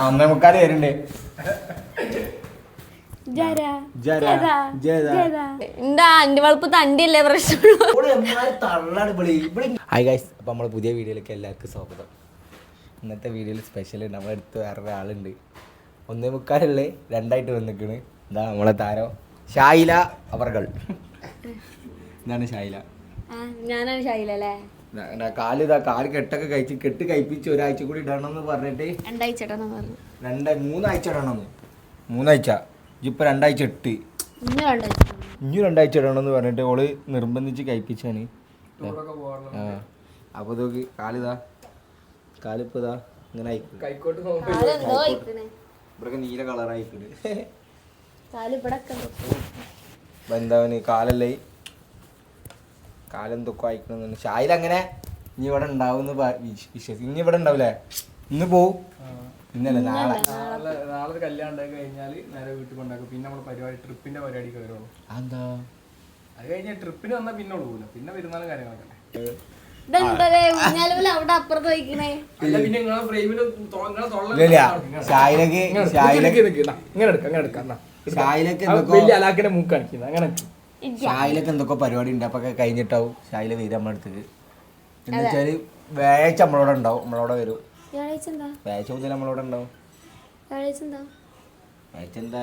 1:45 വരുന്നുണ്ട്. Hi guys, അപ്പോൾ നമ്മളെ പുതിയ വീഡിയോയിലേക്ക് എല്ലാവർക്കും സ്വാഗതം. ഇന്നത്തെ വീഡിയോയിൽ സ്പെഷ്യൽ നമ്മുടെ അടുത്ത് വേറൊരാളുണ്ട്. 1:45 2 വന്നിക്കണ്. എന്താ നമ്മളെ താരം ഷായില അവർകൾ. എന്താണ് ഷായില? ഞാനാണ് ഷായില അല്ലേ? കാല് കെട്ടൊക്കെ കെട്ട് കഴിപ്പിച്ച് ഒരാഴ്ച കൂടി ഇടണമെന്ന് പറഞ്ഞിട്ട് 3 ആഴ്ച ഇടണമെന്ന്. 3 ആഴ്ച ഇപ്പൊ 2 ആഴ്ച ഇട്ട് ഇനി 2 ആഴ്ച ഇടണമെന്ന് പറഞ്ഞിട്ട് ഓള് നിർബന്ധിച്ച് കഴിപ്പിച്ചാണ്. അപ്പൊ നോക്കി കാലിപ്പോ ഇങ്ങനെ ഇവിടെ നീല കളറായിക്കണ്. എന്താവന് കാലല്ലേ കാലെന്തൊക്കെ അയക്കണമെന്ന്. ഷായിൽ അങ്ങനെ ഇനി ഇവിടെ ഉണ്ടാവും വിശ്വസിക്കും. ഇനി ഇവിടെ ഉണ്ടാവില്ലേ? ഇന്ന് പോവും. ഇന്നല്ലേ നാളെ കല്യാണം ഉണ്ടാക്കി കഴിഞ്ഞാൽ നേരെ വീട്ടിൽ കൊണ്ടാക്കും. പിന്നെ നമ്മുടെ പരിപാടി ട്രിപ്പിന്റെ പരിപാടി കയറുള്ളൂ. എന്താ അത് കഴിഞ്ഞാൽ ട്രിപ്പിന് വന്നാൽ പിന്നെ ഉള്ളൂല. പിന്നെ പെരുന്നാളും കാര്യങ്ങളൊക്കെ ഷായിലൊക്കെ എന്തൊക്കെ പരിപാടി ഉണ്ട്. അപ്പൊ കഴിഞ്ഞിട്ടാവും ഷായില വരും നമ്മുടെ അടുത്തേക്ക്. എന്ന് വെച്ചാല് വ്യാഴാഴ്ച നമ്മളോടെ ഉണ്ടാവും. നമ്മളോടെ വരും. വ്യാഴാഴ്ച മുതൽ നമ്മളോടെ ഉണ്ടാവും. വ്യാഴാഴ്ച എന്താ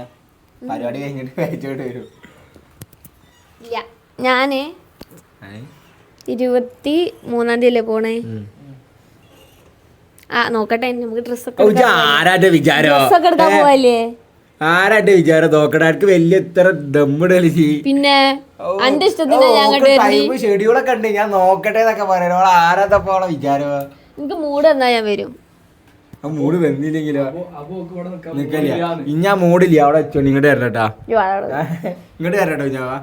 പരിപാടി കഴിഞ്ഞിട്ട് വ്യാഴാഴ്ചയോട്ട് വരും. ഞാന് 23-ാം തീയതി പോണേ. നോക്കട്ടെ, നമുക്ക് ഡ്രസ്സൊക്കെ എടുക്കാൻ പോവല്ലേ? ആരാട്ടെ വിചാരം നോക്കടാർക്ക് വലിയ ഇത്ര ദമ്മിടല്. പിന്നെ എന്റെ ഇഷ്ടത്തിന് ഷെഡ്യൂളൊക്കെ ഉണ്ട്. ഞാൻ നോക്കട്ടെ എന്നൊക്കെ പറയണോ. ആരാത്തപ്പോളെ വിചാരോ? എനിക്ക് മൂഡ് എന്നാ ഞാൻ വരും. മൂഡ് വന്നില്ലെങ്കിലോ നിക്കല്ല. ഇഞ്ഞാ മൂടില്ല. അവിടെ വെച്ചോ. ഇങ്ങോട്ട് വരട്ടാ. ഇങ്ങോട്ട് വരട്ടോ കുഞ്ഞാവാ.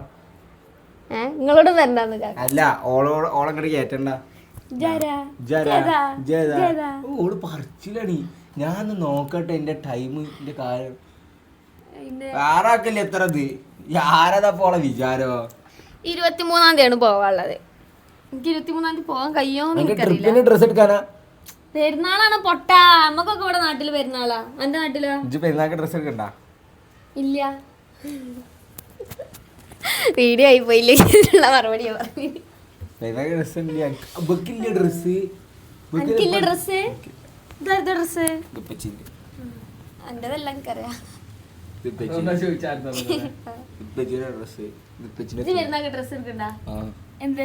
നിങ്ങളോട് വരണ്ടാന്ന്. അല്ല ഓളങ്ങോട്ട് കേറ്റണ്ട. ഓള് പറിച്ചില്ലണി. ഞാൻ നോക്കട്ടെ എന്റെ ടൈമിന്റെ കാര്യം. ആറാക്കല്ലേ എത്ര ഇത്? ആരതപ്പോളെ വിചാരോ? 23-ാം തീയതിയാണ് പോവാനുള്ളത്. എനിക്ക് 23-ാം തീയതി പോവാൻ കഴിയുമോ? ഡ്രസ് എടുക്കാനാ? പെരുന്നാളാണ് പൊട്ട. നമ്മക്കൊക്കെ ഇവിടെ നാട്ടില് പെരുന്നാളാ. എന്റെ നാട്ടിലോ? പെരുന്നാൾക്ക് ഡ്രസ് എടുക്കണ്ട? ഇല്ല. വീഡിയോ ആയി പോയില്ലേ? മറുപടി എന്റെതെല്ലാം എനിക്കറിയാം. ഡ്രസ് എടുക്കണ്ട. എന്ത്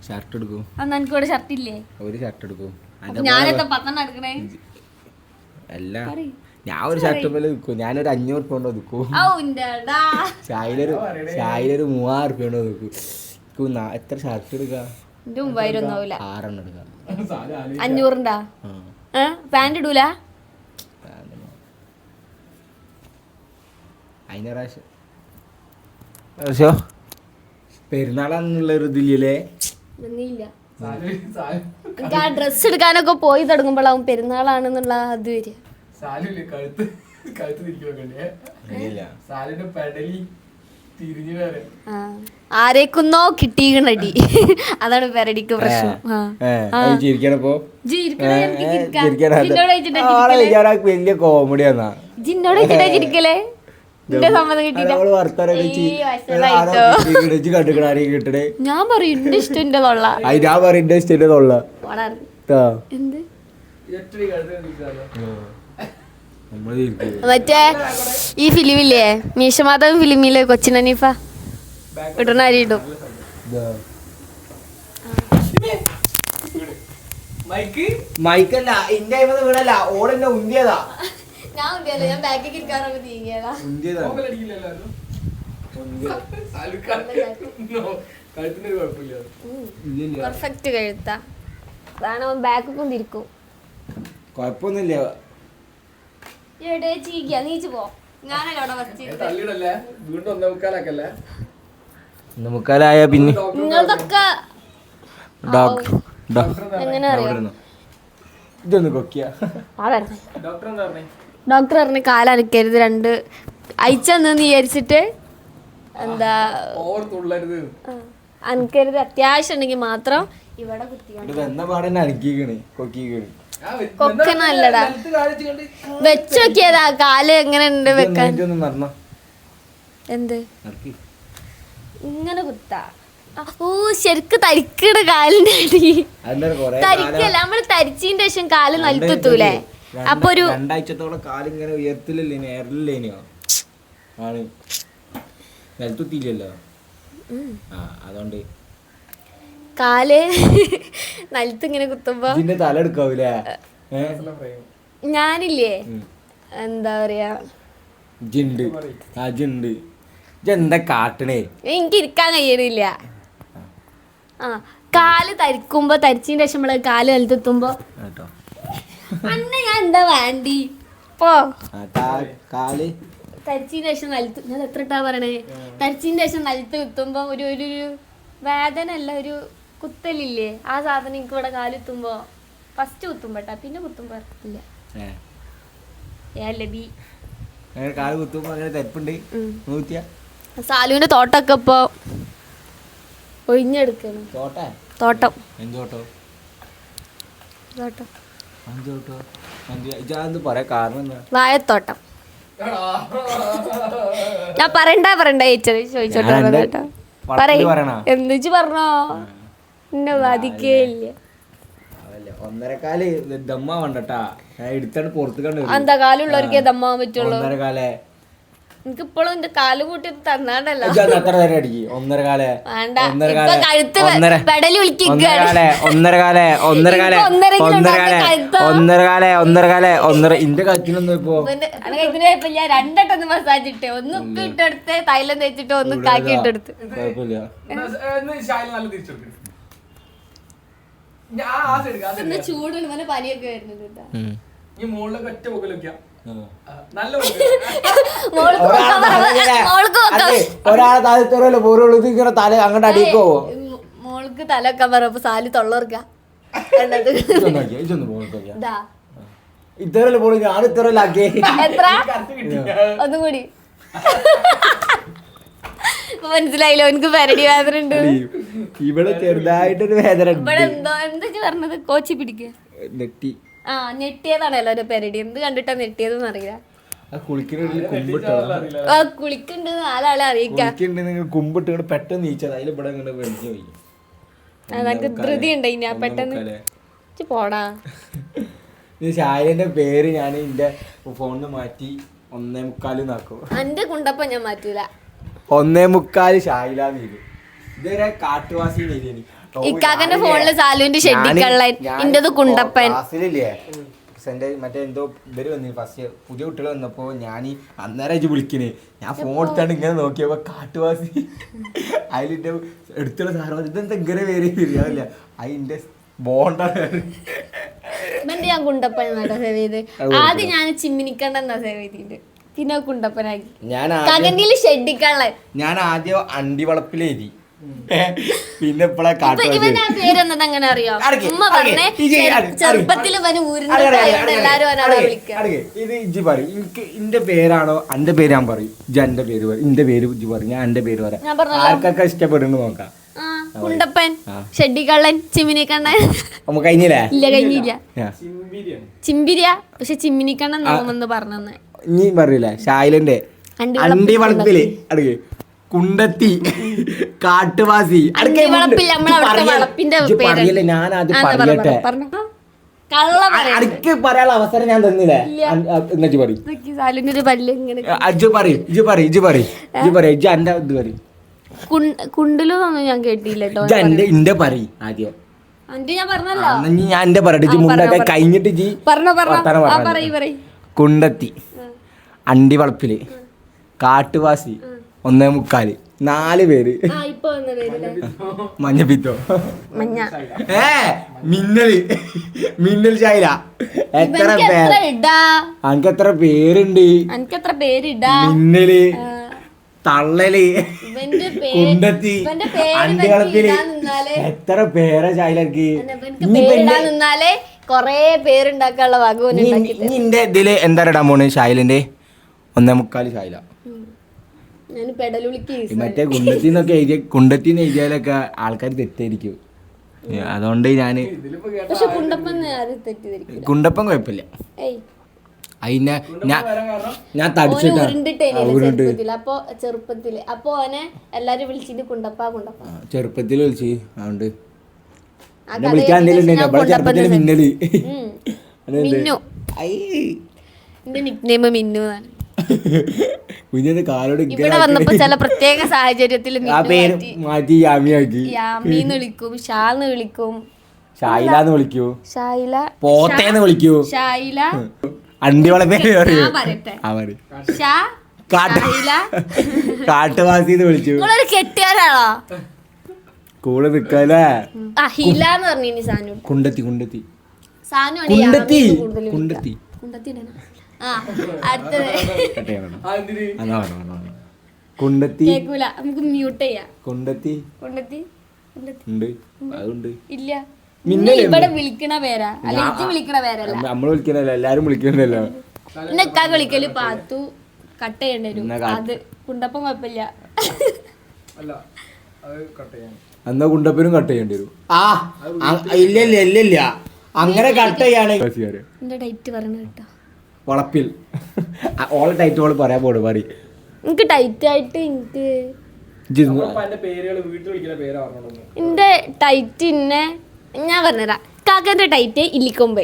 ഷർട്ട് എടുക്കും? എനിക്ക് ഇവിടെ ഷർട്ട് ഇല്ലേ? ഒരു ഷർട്ട് എടുക്കും. ഞാനെന്താ 10 എടുക്കണേ? അല്ല, ഞാൻ ഒരു ഷർട്ട് പോലെ നിൽക്കും. ഞാനൊരു 500 കൊണ്ട് നിൽക്കും. ഷായിലൊരു 3000 കൊണ്ട് നിൽക്കും. എത്ര ഷർട്ട് എടുക്കാം? 3000 6 എടുക്കാം. 500 പാന്റ് ഇടൂല? പെരുന്നാളാന്നുള്ളൊരു ഇതില്ലേ? എനിക്ക് ആ ഡ്രസ് എടുക്കാനൊക്കെ പോയി തുടങ്ങുമ്പോഴാവും പെരുന്നാളാണെന്നുള്ള അത് വരിക. ആരേക്കുന്നോ കിട്ടിയടി. അതാണ് പെരടിക്ക് പ്രശ്നം. വലിയ കോമഡിയാ. ജിന്നോട് വെച്ചിട്ടാ ചിരിക്കലേ? ഞാൻ പറയും എന്റെ ഇഷ്ടം തൊള്ള. ഞാൻ പറയും എന്റെ ഇഷ്ടം തൊള്ള. എന്ത് മറ്റേ ഈ ഫിലിമില്ലേ, മീശമാധവൻ ഫിലിമില്ലേ, കൊച്ചിൻ ഹനീഫ ഇടണ അരി ഇടും. മൈക്കല്ല ഇന്റെ വീടല്ല. ഓടെന്നെ ഉന്തിയതാ. ഞാൻ ഉന്തിയല്ല, ഞാൻ ബാക്കിൽ ഇരിക്കാറൊക്കെ തീങ്ങിയതാ. പെർഫെക്റ്റ് കഴുത്താ. അതാണ് അവൻ ബാക്കൊക്കെ തിരിക്കും. കൊഴപ്പൊന്നുമില്ല. നീച്ച് പോ. നമുക്കാലായ പിന്നെ നിങ്ങൾക്കൊക്കെ എങ്ങനെ അറിയാം? ഇതൊന്ന് കൊക്കിയ ഡോക്ടർ പറഞ്ഞ കാലനക്കരുത്. 2 അയച്ചെന്ന് വിചാരിച്ചിട്ട് എന്താ അനക്കരുത്. അത്യാവശ്യം ഉണ്ടെങ്കിൽ മാത്രം ഇവിടെ കുത്തിയാണ്. പാടന്നെ അനക്കിക്കണ് കൊക്കിക്കണ്. കൊക്കെ നല്ലടാ. വെച്ച് നോക്കിയതാ കാല് എങ്ങനെ ഉണ്ട് വെക്കാൻ. എന്ത് ഇങ്ങനെ കുത്താ? ഓ ശരിക്ക് തരിക്കട കാലിന്റെ അടി. തരിക്കല്ല, നമ്മള് തരിച്ചതിന്റെ ശേഷം കാല് നിലത്തെത്തൂലേ? അപ്പൊ ഒരു രണ്ടാഴ്ചത്തോളം കാലിങ്ങനെ ഉയർത്തില്ലല്ലോ, നേരില്ലേനോ ആണ്, നിലത്തുത്തില്ലല്ലോ. അതുകൊണ്ട് കാല് നിലത്ത് ഇങ്ങനെ കുത്തുമ്പോ ഇതിന്റെ തല എടുക്കാവൂലേ? ഞാനില്ലേ എന്താ പറയാ, ജിണ്ട് ഇതെന്താ കാട്ടണേ? എനിക്ക് ഇരിക്കാൻ കഴിയണില്ല. ആ കാല് തരിക്കുമ്പോ, തരിച്ചതിന്റെ ശേഷം നമ്മള് കാല് നിലത്തെത്തുമ്പോ കേട്ടോ അന്ന് ഞാൻ എന്താ വേണ്ടി പോ. കാല് തരിച്ചതിന് ശേഷം നിലത്ത്, ഞാൻ എത്ര ഇട്ടാ പറയണേ, തരിച്ചതിന് ശേഷം നിലത്ത് കുത്തുമ്പോ ഒരു ഒരു വേദന അല്ല, ഒരു കുത്തലില്ലേ, ആ സാധനം എനിക്ക് ഇവിടെ കാലെത്തുമ്പോ ഫസ്റ്റ് കുത്തുമ്പോട്ടാ, പിന്നെ കുത്തുമ്പോ ഇല്ല. കാല് കുത്തുമ്പോ അങ്ങനെ തെപ്പുണ്ട്. സാലുവിന്റെ തോട്ടൊക്കെ ഇപ്പൊ ഒഴിഞ്ഞെടുക്കണം. തോട്ടം പറയാ കാരണം എന്താ? വാഴത്തോട്ടം. ഞാൻ പറയണ്ട ചോദിച്ചോട്ടെ കേട്ടോ. പറയ് എന്നുവെച്ച് പറഞ്ഞോ, എന്നെ ബാധിക്കേ ഇല്ല. 1.5 ദമ്മാ വേണ്ടട്ടാ, എടുത്താണ് പുറത്ത് കണ്ടു. എന്താ കാലുള്ളവർക്കേ ദമ്മാൻ പറ്റുള്ളൂ. 1.5 എനിക്ക് ഇപ്പോഴും എന്റെ കാല് കൂട്ടി തന്നാണ്ടല്ലോ. എത്ര നേരം അടിക്കും? 1.5 ഇന്റെ കച്ചിനൊന്നും ഇപ്പൊ രണ്ടെട്ടൊന്ന് മസാജ് ഇട്ടേ, ഒന്ന് ഉപ്പ് ഇട്ടെടുത്ത്, തൈലം തേച്ചിട്ട് ഒന്ന് കാക്കി ഇട്ടെടുത്ത്. കുഴപ്പമില്ല. ചൂടുണ്ട്, മോനെ പനിയൊക്കെ വരുന്നുണ്ട്. മോൾക്ക് തല വെക്കാൻ പറഞ്ഞപ്പോ സാലി തൊള്ളർക്ക ഒന്നുകൂടി മനസ്സിലായില്ലോ, എനിക്ക് പെരടി വേദന ഉണ്ട്. ഇവിടെ ചെറുതായിട്ടൊരു വേദന. ഇവിടെ എന്തോ എന്താ പറഞ്ഞത്, കോച്ചി പിടിക്കുക. ആ ഞെട്ടിയതാണല്ലോ ഒരു പെരടി. എന്ത് കണ്ടിട്ടാ ഞെട്ടിയതെന്ന് അറിയില്ല. കുളിക്കുന്നുണ്ട്, 4 ആളെ അറിയിക്കാം. കുമ്പിട്ട് പെട്ടെന്ന് നീച്ചത് അതിൽ ഇവിടെ പോയി. അതൊക്കെ ധൃതി ഉണ്ടായിന് പെട്ടെന്ന് പോടാ. ഷായന്റെ പേര് ഞാൻ എന്റെ ഫോണിന്ന് മാറ്റി 1.25 നാക്കും. എന്റെ കുണ്ടപ്പ ഞാൻ മാറ്റൂല. 1.25 ഷായിലാന്ന്. ഇതൊരു കാട്ടുവാസി. ഇക്കാക്കന്റെ ഫോണില് സാലുവിന്റെ ഷെഡിക്കള്ളൻ, ഇന്റത് കുണ്ടപ്പൻ. മറ്റേ എന്തോ ഇവര് വന്നി ഫസ്റ്റ് പുതിയ കുട്ടികൾ വന്നപ്പോ ഞാൻ അന്നേരം വിളിക്കണേ, ഞാൻ ഫോൺ എടുത്താണ് ഇങ്ങനെ നോക്കിയപ്പോ കാട്ടുവാസി. അതിലിന്റെ എടുത്തുള്ള സാധനം ഇതെന്താ ഇങ്ങനെ പേര് ശരിയാവില്ല, അതിന്റെ ബോണ്ടാണ്. ഞാൻ കുണ്ടപ്പൻ സേവ് ചെയ്ത്. ആദ്യം ഞാൻ ചിമ്മിനിക്കണ്ടെന്നാ സേവ് ചെയ്തിട്ട്, പിന്നെ കുണ്ടപ്പനാക്കി. കകന്നില് ഷെഡിക്കള്ളൻ. ഞാൻ ആദ്യം അണ്ടി വളപ്പിലെഴുതി, പിന്നെ പേരെന്നത് അങ്ങനെ അറിയോ? ഉമ്മ പറഞ്ഞേ ചെറുപ്പത്തിൽ ഇത് ഇജ്ജ് പറയും, എനിക്ക് ഇന്റെ പേരാണോ എന്റെ പേര് ഞാൻ പറയും, ഇജ്ജ് എന്റെ പേര് പറയും, ഇന്റെ പേര് ഇജ്ജ് പറയും, ഞാൻ എന്റെ പേര് പറയാം. ആർക്കൊക്കെ ഇഷ്ടപ്പെടുന്നു നോക്കാം. കുണ്ടപ്പൻ, ഷെഡിക്കള്ളൻ, ചിമ്മിനിക്കണ്ണൻ. നമുക്ക് കഴിഞ്ഞില്ലേ? ഇല്ല കഴിഞ്ഞില്ല. ചിമ്പിരിയ, പക്ഷെ ചിമ്മിനിക്കണ്ണൻ നോമെന്ന് പറഞ്ഞെന്ന് നീ പറയില്ല. ഷായിലന്റെ അണ്ടി വളപ്പില് അടുക്ക് കുണ്ടത്തി കാട്ടുവാസി പറയല്ലേ. ഞാൻ അത് പറയട്ടെ, അടുക്ക് പറയാനുള്ള അവസരം ഞാൻ തന്നില്ലേ? എന്നിട്ട് പറയും കുണ്ടിലൊന്നും ഞാൻ കേട്ടില്ല. ഇന്റെ പറയും ആദ്യം, ഞാൻ പറഞ്ഞല്ലോ. ഞാൻ എന്റെ പറയട്ടെ, മുണ്ടൊക്കെ കഴിഞ്ഞിട്ട് കുണ്ടത്തി, അണ്ടി വളപ്പില്, കാട്ടുവാസി, 1.25, 4 പേര്. മഞ്ഞപ്പിത്തോ, മിന്നൽ ചായല. എത്ര എത്ര പേരുണ്ട്? മിന്നല്, തള്ളല്, കുണ്ടത്തി, അണ്ടികളപ്പില്, എത്ര പേരാ ചായലർക്ക്. കൊറേ പേരുണ്ടാക്കാനുള്ള വകുപ്പ് നിന്റെ ഇതില് എന്താ ഇടാൻ പോണ്? ഷായിലിന്റെ 1.25 ഷായില. മറ്റേ കുണ്ടത്തിന്നൊക്കെ കുണ്ടത്തിന്ന് എഴുതിയാലൊക്കെ ആൾക്കാർ തെറ്റായിരിക്കും. അതുകൊണ്ട് ഞാൻ ഇതിലിപ്പോ കേട്ട പക്ഷെ കുണ്ടപ്പൻ ആരും തെറ്റിദ്ധരിക്കും. കുണ്ടപ്പം കുഴപ്പമില്ല. ഏയ് അതിനെ വരാൻ കാരണം ഞാൻ ഓന് തടിച്ചിട്ടാ ഉരുണ്ടിട്ടേനില്ല ചെറുപ്പത്തില് അപ്പൊ ഓനെ എല്ലാരും വിളിച്ചിട്ട് കുണ്ടപ്പ ചെറുപ്പത്തിൽ വിളിച്ച് അതുകൊണ്ട് ആ എന്നെ കഥ വിളിക്കാൻ എന്തെങ്കിലും കേട്ടിട്ട് ഉണ്ടെങ്കിൽ ഞാൻ ചെറുപ്പത്തിൽ കുണ്ടപ്പൻ മിന്നല് ഉം. അതെന്ത്? മിന്നു ഐ. എന്റെ നിക്നെയിം മിന്നു എന്നാണ്. കുഞ്ഞിന്റെ കാലോട് ഇങ്ങനെ ഇവിടെ വന്നപ്പോ ചില പ്രത്യേക സാഹചര്യത്തിൽ ആ പേര് മാറ്റി യാമിയാക്കി യാമീന്ന് വിളിക്കും, ഷാന്ന് വിളിക്കും, ഷായിലാന്ന് വിളിക്കൂ, ഷായില, പോത്തേന്ന് വിളിക്കൂ, ഷായില, അണ്ടിവള പേര് പറയൂ. ഞാൻ പറയട്ടെ, ആ പറ ഷാ, ഷായില. കാട്ടുവാസിന്ന് വിളിച്ചു. നിങ്ങളൊരു കെട്ടിയാരാണോ? കൂടെ നിക്കാലേ. ആ ഹില എന്ന് പറഞ്ഞു സാനു. കുണ്ടത്തി കുണ്ടത്തി സാനു കുണ്ടത്തി കുണ്ടത്തി ആ അടുത്തത് കുണ്ടത്തി കേക്കൂല, നമുക്ക് മ്യൂട്ട് ചെയ്യാം. കുണ്ടത്തി കുണ്ടത്തി കുണ്ടത്തി ഉണ്ട് അതുണ്ട് ഇല്ല. മിന്നല് ഇവിടെ വിളിക്കണ പേരാ അല്ല ഇജ്ജ് വിളിക്കണ പേരല്ല. നമ്മൾ വിളിക്കണല്ലോ, എല്ലാരും വിളിക്കണല്ലോ. എന്നെ ഇക്കാ വിളിക്കല് പാത്തു കട്ട് ചെയ്യേണ്ടി വരും. അത് കുണ്ടപ്പം കുഴപ്പമില്ല. അല്ല അത് കട്ട് ചെയ്യാൻ എന്നാ കുണ്ടപ്പനും കട്ട് ചെയ്യേണ്ടി വരും. ഇല്ല ഇല്ല ഇല്ല ഇല്ല അങ്ങനെ കട്ട് ചെയ്യാണ്. എന്റെ ഡേറ്റ് പറയണ കേട്ടോ. വളപ്പിൽ ഓളെ ടൈറ്റ് ഓള് പറയാൻ പോട് പറയും. എനിക്ക് ടൈറ്റ് ആയിട്ട് എനിക്ക് എന്റെ പേരുകൾ വീട്ടിൽ വിളിക്കുന്ന പേരാ പറഞ്ഞോളൂ. എന്റെ ടൈറ്റ് ഇന്നെ ഞാൻ പറഞ്ഞുതരാം. കാക്കന്റെ ടൈറ്റ് ഇല്ലിക്കൊമ്പ്.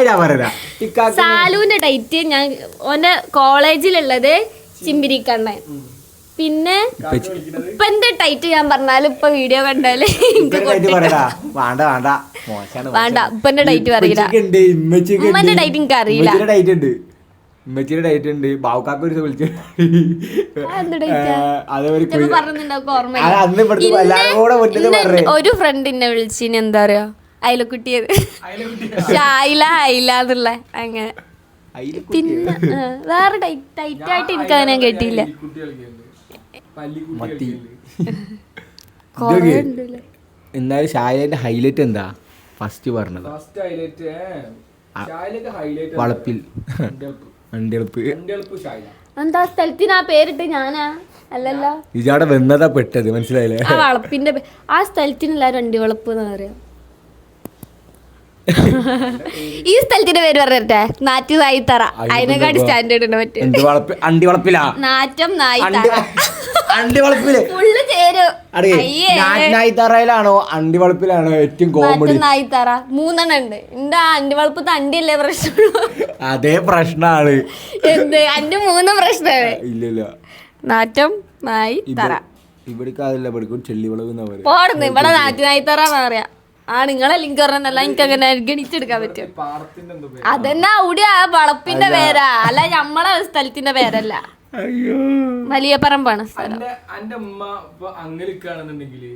ഞാൻ പറയാ സാലുവിന്റെ ടൈറ്റ് ഞാൻ ഓന്റെ കോളേജിലുള്ളത് ചിമ്പിരിക്കണ്ണൻ. പിന്നെ ഇപ്പൊ എന്റെ ടൈറ്റ് ഞാൻ പറഞ്ഞാലും ഇപ്പൊ വീഡിയോ കണ്ടാല് വേണ്ട വേണ്ട മോശമാണ്. വേണ്ട ഇപ്പൊ എന്റെ ടൈറ്റ് പറയില്ല. ഉമ്മന്റെ ടൈറ്റ് എനിക്ക് അറിയില്ല. ടൈറ്റ് ഉണ്ട്, ഉമ്മച്ചിയുടെ ഡേറ്റ് ഉണ്ട്. ബാവുക്കാക്ക് ഒരു വിളിച്ചു ഒരു ഫ്രണ്ട് എന്നെ വിളിച്ചിന് എന്താ പറയാ അയലക്കുട്ടിയത് ഷായില അയിലെന്നുള്ള അങ്ങനെ. പിന്നെ വേറെ ടൈറ്റ് ആയിട്ട് എനിക്ക് അതിനെ കേട്ടില്ല. എന്നാലും ഷായന്റെ ഹൈലൈറ്റ് എന്താ ഫസ്റ്റ് പറഞ്ഞത്? വളപ്പിൽ അണ്ടിയളപ്പ്. എന്താ സ്ഥലത്തിന് ആ പേരിട്ട് ഞാനാ അല്ലല്ലോ, ഇജാടെ വന്നതാ പെട്ടത്, മനസ്സിലായില്ലേ? ആ വളപ്പിന്റെ ആ സ്ഥലത്തിന് എല്ലാരും അണ്ടിവളപ്പ് എന്ന് പറയാ. ഈ സ്ഥലത്തിന്റെ പേര് പറഞ്ഞേ നാറ്റു നായിത്തറ. അതിനെക്കാട്ടി സ്റ്റാൻഡേർഡ് ഉണ്ട് മറ്റേ അണ്ടിവളപ്പിലാ നാറ്റം നായിത്തറ. അണ്ടിവളപ്പില് ഫുള്ള് ചേരും. നായിത്തറയിലാണോ അണ്ടിവളപ്പിലാണോ ഏറ്റവും കോമഡി? നായിത്തറ മൂന്നെണ്ണം ഉണ്ട്. എന്റെ അണ്ടിവളപ്പത്ത് അണ്ടിയല്ലേ പ്രശ്നമുള്ളൂ. അതേ പ്രശ്നമാണ്. എന്ത് അന്റെ മൂന്ന് പ്രശ്നമാണ്? ഇല്ലല്ല നാറ്റം നായി തറ. ഇവിടേക്ക് അതല്ല, ഇവിടേക്കും ചെള്ളിവളവ് പോടുന്നു. ഇവിടെ നാറ്റു നായിത്തറ എന്ന് പറയാ. ആ നിങ്ങളെ ലിങ്ക് പറഞ്ഞല്ല എനിക്ക് അങ്ങനെ ഗണിച്ചെടുക്കാൻ പറ്റും. അതെന്നാ അവിടെ ആ വളപ്പിന്റെ പേരാ, അല്ല നമ്മളെ സ്ഥലത്തിന്റെ പേരല്ല. വലിയ പറമ്പാണ് സ്ഥലം. എന്റെ ഉമ്മ ഇപ്പൊ അങ്ങനെയാണെന്നുണ്ടെങ്കില്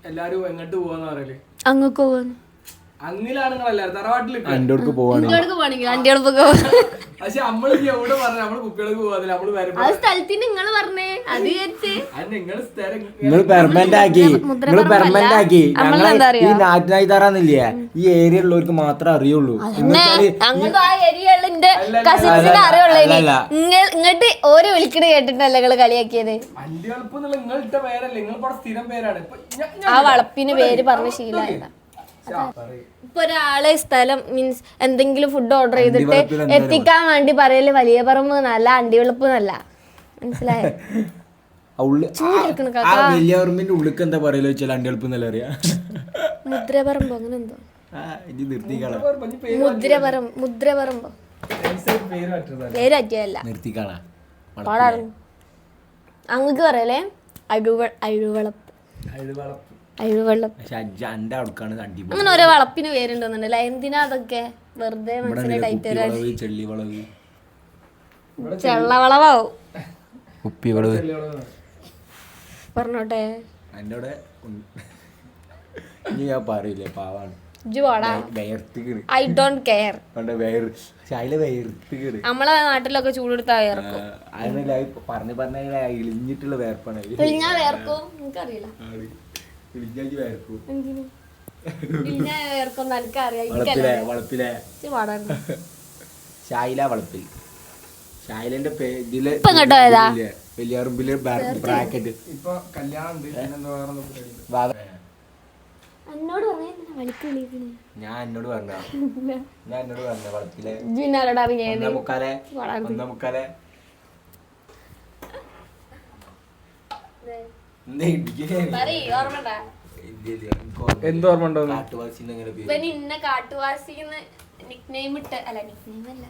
എല്ലാരും എങ്ങോട്ട് പോവാന്ന് പറയല്? അങ്ങക്ക് പോവാന്ന്. അങ്ങിലാണെന്നല്ലാരും തറവാട്ടിൽ പക്ഷെ നമ്മള് എവിടെ പറഞ്ഞു നമ്മള് കുട്ടികൾക്ക് പോവാതില്ല. നമ്മള് വരുമ്പോ സ്ഥലത്തിന് നിങ്ങള് പറഞ്ഞേ അത് നിങ്ങള് സ്ഥലം നിങ്ങൾ പെർമനന്റ് ആക്കി, നിങ്ങൾ പെർമനന്റ് ആക്കി. ഈ നാട്ടിനായി തറാന്നില്ലേ, ഈ ഏരിയ ഉള്ളവർക്ക് മാത്രമേ അറിയുള്ളൂ. അങ്ങനത്തെ ആ ഏരിയയുള്ള എന്റെ കസിൻസിനെ അറിയുള്ളൂ. ഇങ്ങോട്ട് ഓരോ വിളിക്കണ കേട്ടിട്ടല്ലേ നിങ്ങള് കളിയാക്കിയത്? അണ്ടിവളപ്പ് എന്നുള്ള നിങ്ങളിട്ട പേരല്ലേ, നിങ്ങൾ സ്ഥിരം പേരാണ്. ആ വളപ്പിന് പേര് പറഞ്ഞ ശീലമല്ല. ഇപ്പൊ ഒരാളെ സ്ഥലം മീൻസ് എന്തെങ്കിലും ഫുഡ് ഓർഡർ ചെയ്തിട്ട് എത്തിക്കാൻ വേണ്ടി പറയല് വലിയ പറമ്പ് എന്നല്ല അണ്ടിവെളുപ്പ് എന്നല്ല, മനസ്സിലായോ? വലിയവർമ്മിന്റെ ഉള്ളിക്ക് എന്താ പറയലോ വെച്ചാൽ അണ്ടിവെളുപ്പ് എന്നല്ല അറിയാ. മുദ്രപറമ്പോ അങ്ങനെ എന്തോ മുദ്രപറമ്പോ പേര് പറ്റിയല്ല അങ്ങക്ക് പറയലേ അഴുവളപ്പ്. അങ്ങനെ ഓരോ വളപ്പിന് പേരുണ്ടോന്നുണ്ടല്ലേ? എന്തിനാ അതൊക്കെ വെറുതെ മനസ്സിലെ ടൈറ്റ് ചെള്ളവളവാവും. പറഞ്ഞോട്ടെ ഞാൻ പറയില്ലേ, പാവാണ്. I don't care. നമ്മളെ നാട്ടിലൊക്കെ ചൂടെടുത്താ വേർക്കും. ഇളിഞ്ഞിട്ടുള്ള വേർപ്പാണ്. ഞാൻ വേർക്കും, എനിക്കറിയില്ല. ഷായിലിന്റെ ഇതില് ഇപ്പൊ ഇങ്ങോട്ട് പോയതാ? വലിയ ബ്രാക്കറ്റ്. ഇപ്പൊ കല്യാണം ഉണ്ട്, പിന്നെന്താ വേറെ എന്തോ പരിപാടി ഉണ്ട്. എന്നോട് പറഞ്ഞ വലിക്ക് വിളിക്കണേ. ഞാൻ എന്നോട് പറഞ്ഞ വളത്തിലെ ജിന്നാരോട് അറിഞ്ഞേ മുക്കാലെ എന്ത് ഓർമ്മ ഉണ്ടോ? കാട്ടുവാസിന്ന് എങ്ങനെ പേര്? ഇവന് ഇന്ന കാട്ടുവാസിന്ന് നിക്നെയിം ഇട്ട് അല്ല നിക്നെയിം അല്ല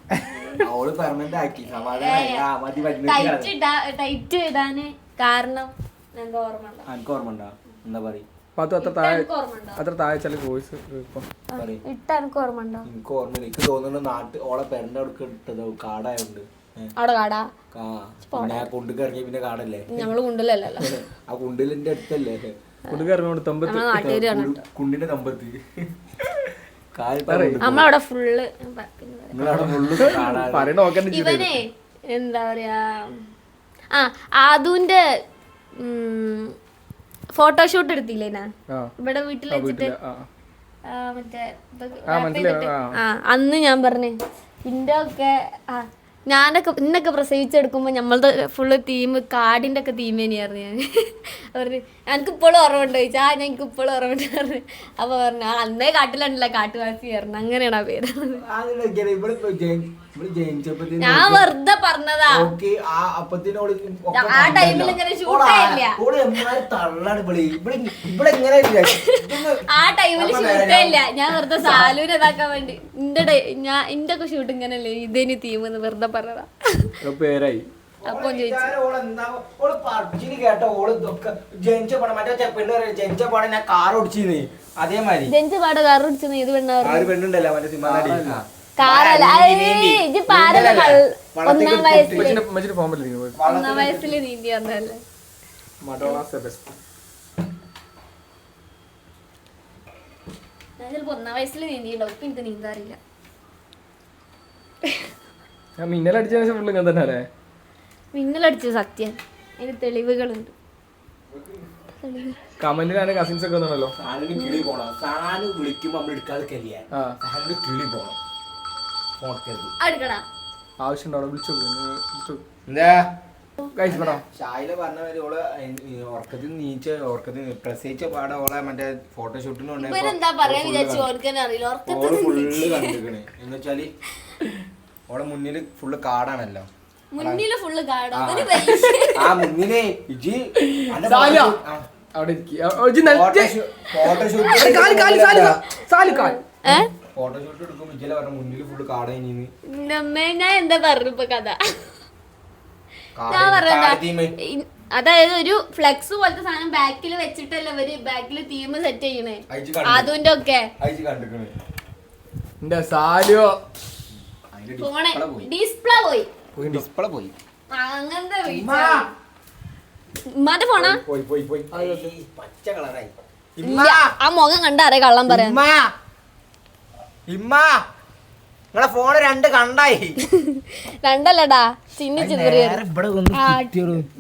അവള് പെർമനന്റ് ആക്കി. സമാധാനം ടൈറ്റ് ഇടാന് കാരണം എന്താ ഓർമ്മ ഉണ്ടോ? എനിക്ക് ഓർമ്മ ഉണ്ടോ? എന്താ പറയും? അത്ര താഴെ കോഴ്സ് ഇട്ട എനിക്ക് ഓർമ്മ ഉണ്ടോ? എനിക്ക് ഓർമ്മ. എനിക്ക് തോന്നുന്നു ഓളെ പെരന്റെ അടുക്ക് ഇട്ടത് കാടായോണ്ട്. അവിടെ കാടാ പിന്നെ ആ കുണ്ടിക്ക് ഇറങ്ങി പിന്നെ കാടല്ലേ? നമ്മള് കുണ്ടിലല്ലോ. ആ കുണ്ടിലിന്റെ അടുത്തല്ലേ? കുണ്ടിന്റെ തമ്പത്ത് നമ്മളവിടെ ഫുള്ള് ഇവനെ എന്താ പറയാ ആദുവിന്റെ ഫോട്ടോഷൂട്ട് എടുത്തില്ലേനാ ഇവിടെ വീട്ടിൽ വെച്ചിട്ട് മറ്റേ അന്ന് ഞാൻ പറഞ്ഞേ ഇന്റെ ഒക്കെ ഇന്നൊക്കെ പ്രസവിച്ചെടുക്കുമ്പോ നമ്മളത് ഫുള്ള് തീം കാടിന്റെ ഒക്കെ തീം തന്നെയായിരുന്നു. ഞാൻ പറഞ്ഞു എനിക്ക് ഇപ്പോഴും ഓർമ്മ ചോദിച്ചാ എനിക്ക് ഇപ്പോഴും ഓർമ്മ പറഞ്ഞു. അപ്പൊ പറഞ്ഞു അന്നേ കാട്ടിലുണ്ടല്ലോ കാട്ടുവാസി പറഞ്ഞു. അങ്ങനെയാണ് ആ പേര്. ഞാൻ വെറുതെ പറഞ്ഞതാ. ആ ടൈമിൽ ഇങ്ങനെ ഷൂട്ടേ ഇല്ല. ആ ടൈമിൽ ഷൂട്ടേ ഇല്ല. ഞാൻ വെറുതെ സാലൂര് ഇതാക്കാൻ വേണ്ടി ഇന്റെ ഒക്കെ ഷൂട്ട് ഇങ്ങനല്ലേ ഇതിന് തീം എന്ന് വെറുതെ പറഞ്ഞതാ. പേരായി അപ്പൊ അതേമാതിരി ജനിച്ച പാട് കാർ ഓടിച്ചെന്ന് ഇത് പെണ്ണുണ്ടല്ലോ മറ്റേ സിംഹാടി കാറല്ല ഒന്നാം വയസ്സില് നീന്തി വന്നല്ലേ. ഞാൻ ചിലപ്പോ ഒന്നാം വയസ്സിൽ നീന്തിയുണ്ടാവും. ഇപ്പൊ എനിക്ക് നീന്താറില്ല. മിന്നലടിച്ച ഫുള്ള് ഇങ്ങനെ തന്നെ അല്ലേ? മിന്നലടിച്ച സത്യം. അതിന് തെളിവുകളുണ്ട്. കമന്റിലാണ് കസിൻസ് ഒക്കെ വന്നല്ലോ. കിളി പോണം. സാനു വിളിക്കുമ്പോ നമ്മൾ എടുക്കാതെ കിളി പോണം. ആവശ്യമുണ്ടോ? വിളിച്ചു ഷായില പറഞ്ഞ മാതിരി ഓള് ഉറക്കത്തിൽ പ്രസവിച്ച പാടെ ഓളെ മറ്റേ ഫോട്ടോഷൂട്ടിന് ഫുള്ള് കണ്ടിരിക്കണേ. എന്ന് വെച്ചാല് ഓളെ മുന്നില് ഫുള്ള് കാടാണല്ലോ. ആ മുന്നിലെ ഇജി ഫോട്ടോഷൂട്ട് എടുക്കുമ്പോ ഇജല പറഞ്ഞ മുന്നില് ഫുള്ള് കാടായിനി. ഞാൻ എന്താ പറഞ്ഞു ഇപ്പൊ കഥ? ഞാൻ പറഞ്ഞ അതായത് ഒരു ഫ്ലെക്സ് പോലത്തെ സാധനം ബാക്കിൽ വെച്ചിട്ടല്ലേ ഇവര് ബാക്കിൽ തീം സെറ്റ് ചെയ്യണേ. അതിന്റെ ഒക്കെ ഡിസ്പ്ലേ പോയി. അങ്ങനത്തെ ഉമ്മാന്റെ ഫോണാ പച്ച കളറായി. ആ മുഖം കണ്ട അറിയ കള്ളം പറയാം. നിങ്ങളെ ഫോണ് രണ്ട് കണ്ടായി. രണ്ടല്ലടാ ചിന്ന ചിതറിയ